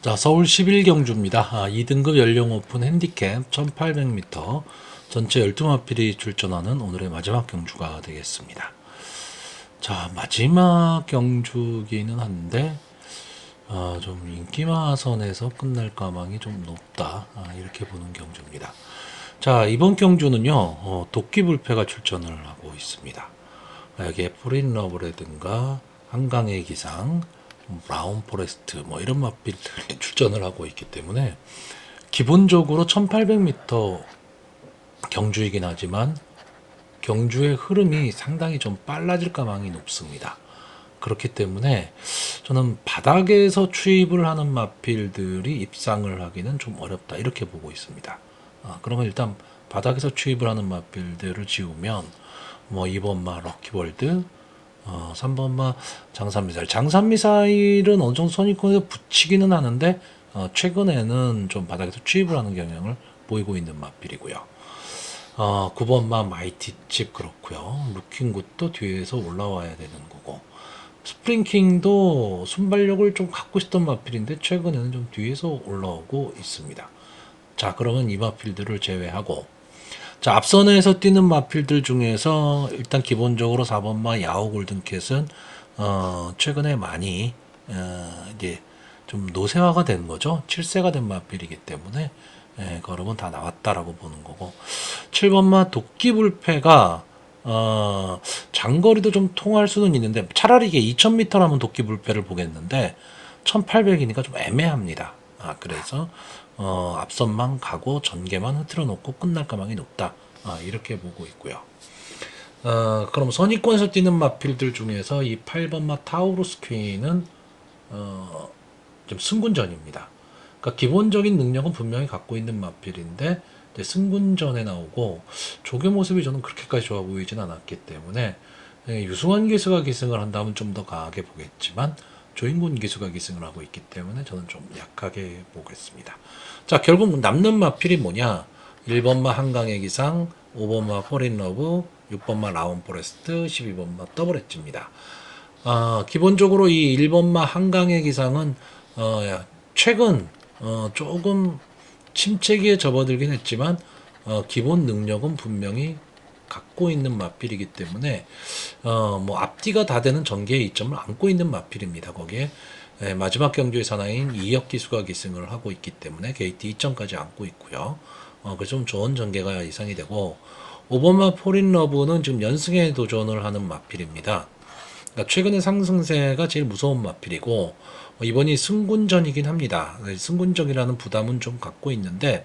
자, 서울 11경주입니다. 2등급 연령 오픈 핸디캡 1800m 전체 12마필이 출전하는 오늘의 마지막 경주가 되겠습니다. 자, 마지막 경주기는 한데 좀 인기마선에서 끝날 가망이 좀 높다. 이렇게 보는 경주입니다. 자, 이번 경주는요, 도끼불패가 출전을 하고 있습니다. 여기에 포린러브라든가 한강의 기상, 브라운 포레스트 뭐 이런 마필들이 출전을 하고 있기 때문에 기본적으로 1800m 경주이긴 하지만 경주의 흐름이 상당히 좀 빨라질 가망이 높습니다. 그렇기 때문에 저는 바닥에서 추입을 하는 마필들이 입상을 하기는 좀 어렵다 이렇게 보고 있습니다. 그러면 일단 바닥에서 추입을 하는 마필들을 지우면 뭐 2번마 럭키월드, 3번마 장산미사일. 장산미사일은 어느 정도 선입견에 붙이기는 하는데 최근에는 좀 바닥에서 추입을 하는 경향을 보이고 있는 마필이고요. 9번마 마이티칩 그렇고요. 루킹굿도 뒤에서 올라와야 되는 거고 스프링킹도 순발력을 좀 갖고 있었던 마필인데 최근에는 좀 뒤에서 올라오고 있습니다. 자, 그러면 이 마필들을 제외하고 자, 앞선에서 뛰는 마필들 중에서 일단 기본적으로 4번마 야호 골든캣은 최근에 많이 이제 좀 노쇠화가 된 거죠. 7세가 된 마필이기 때문에 걸음은 다 나왔다라고 보는 거고 7번마 도끼불패가 장거리도 좀 통할 수는 있는데 차라리 이게 2000m라면 도끼불패를 보겠는데 1800이니까 좀 애매합니다. 그래서 앞선만 가고 전개만 흐트러 놓고 끝날 가망이 높다. 이렇게 보고 있고요. 그럼 선의권에서 뛰는 마필들 중에서 이 8번마 타우루스 퀸은 좀 승군전입니다. 그러니까 기본적인 능력은 분명히 갖고 있는 마필인데 승군전에 나오고 조교 모습이 저는 그렇게까지 좋아 보이진 않았기 때문에 유승환 기수가 기승을 한다면 좀 더 강하게 보겠지만 조인군 기수가 기승을 하고 있기 때문에 저는 좀 약하게 보겠습니다. 자, 결국 남는 마필이 뭐냐? 1번마 한강의 기상, 5번마 포린러브, 6번마 라운 포레스트, 12번마 더블 엣지입니다. 기본적으로 이 1번마 한강의 기상은 최근 조금 침체기에 접어들긴 했지만 기본 능력은 분명히 갖고 있는 마필이기 때문에 뭐 앞뒤가 다 되는 전개의 이점을 안고 있는 마필입니다. 거기에 마지막 경주의 사나이인 이혁 기수가 기승을 하고 있기 때문에 게이트 2점까지 안고 있고요. 그래서 좀 좋은 전개가 예상이 되고 5번마 포린러브는 지금 연승에 도전을 하는 마필입니다. 그러니까 최근의 상승세가 제일 무서운 마필이고 이번이 승군전이긴 합니다. 승군전이라는 부담은 좀 갖고 있는데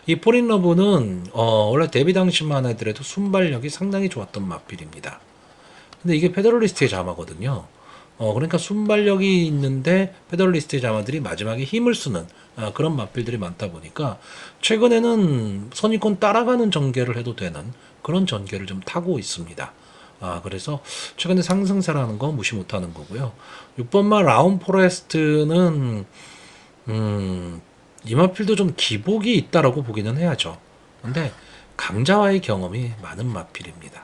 이 포린러브는 원래 데뷔 당시만 하더라도 순발력이 상당히 좋았던 마필입니다. 근데 이게 페더럴리스트의 자마거든요. 그러니까 순발력이 있는데 페더럴리스트의 자마들이 마지막에 힘을 쓰는 그런 마필들이 많다 보니까 최근에는 선입권 따라가는 전개를 해도 되는 그런 전개를 좀 타고 있습니다. 그래서 최근에 상승세라는 거 무시 못하는 거고요. 6번마 라운 포레스트는 이마필도 좀 기복이 있다라고 보기는 해야죠. 근데 강자와의 경험이 많은 마필입니다.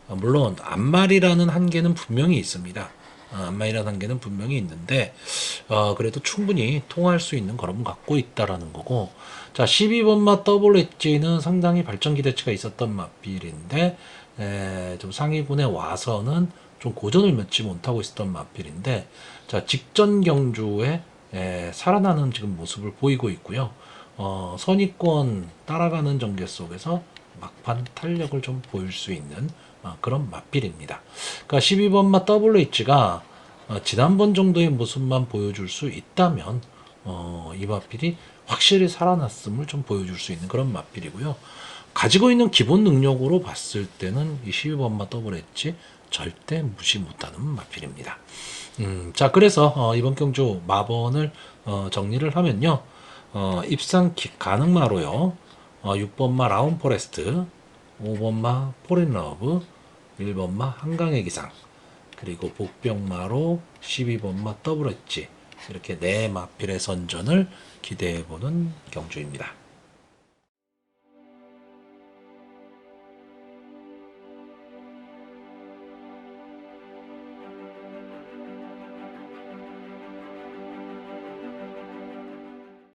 물론 앞말이라는 한계는 분명히 있습니다. 앞말이라는 한계는 분명히 있는데 그래도 충분히 통할 수 있는 걸음은 갖고 있다라는 거고, 자 12번마 더블 엣지는 상당히 발전 기대치가 있었던 마필인데 좀 상위군에 와서는 좀 고전을 맺지 못하고 있었던 마필인데, 자 직전 경주에 살아나는 지금 모습을 보이고 있고요. 선입권 따라가는 전개 속에서 막판 탄력을 좀 보일 수 있는 그런 마필입니다. 그러니까 12번마 WH가 지난번 정도의 모습만 보여줄 수 있다면 이 마필이 확실히 살아났음을 좀 보여줄 수 있는 그런 마필이고요. 가지고 있는 기본 능력으로 봤을 때는 이 12번마 WH 절대 무시 못하는 마필입니다. 자 그래서 이번 경주 마번을 정리를 하면요. 입상킥 가능마로요. 6번마 라운 포레스트, 5번마 포린러브, 1번마 한강의 기상, 그리고 복병마로 12번마 더블 엣지, 이렇게 네 마필의 선전을 기대해보는 경주입니다.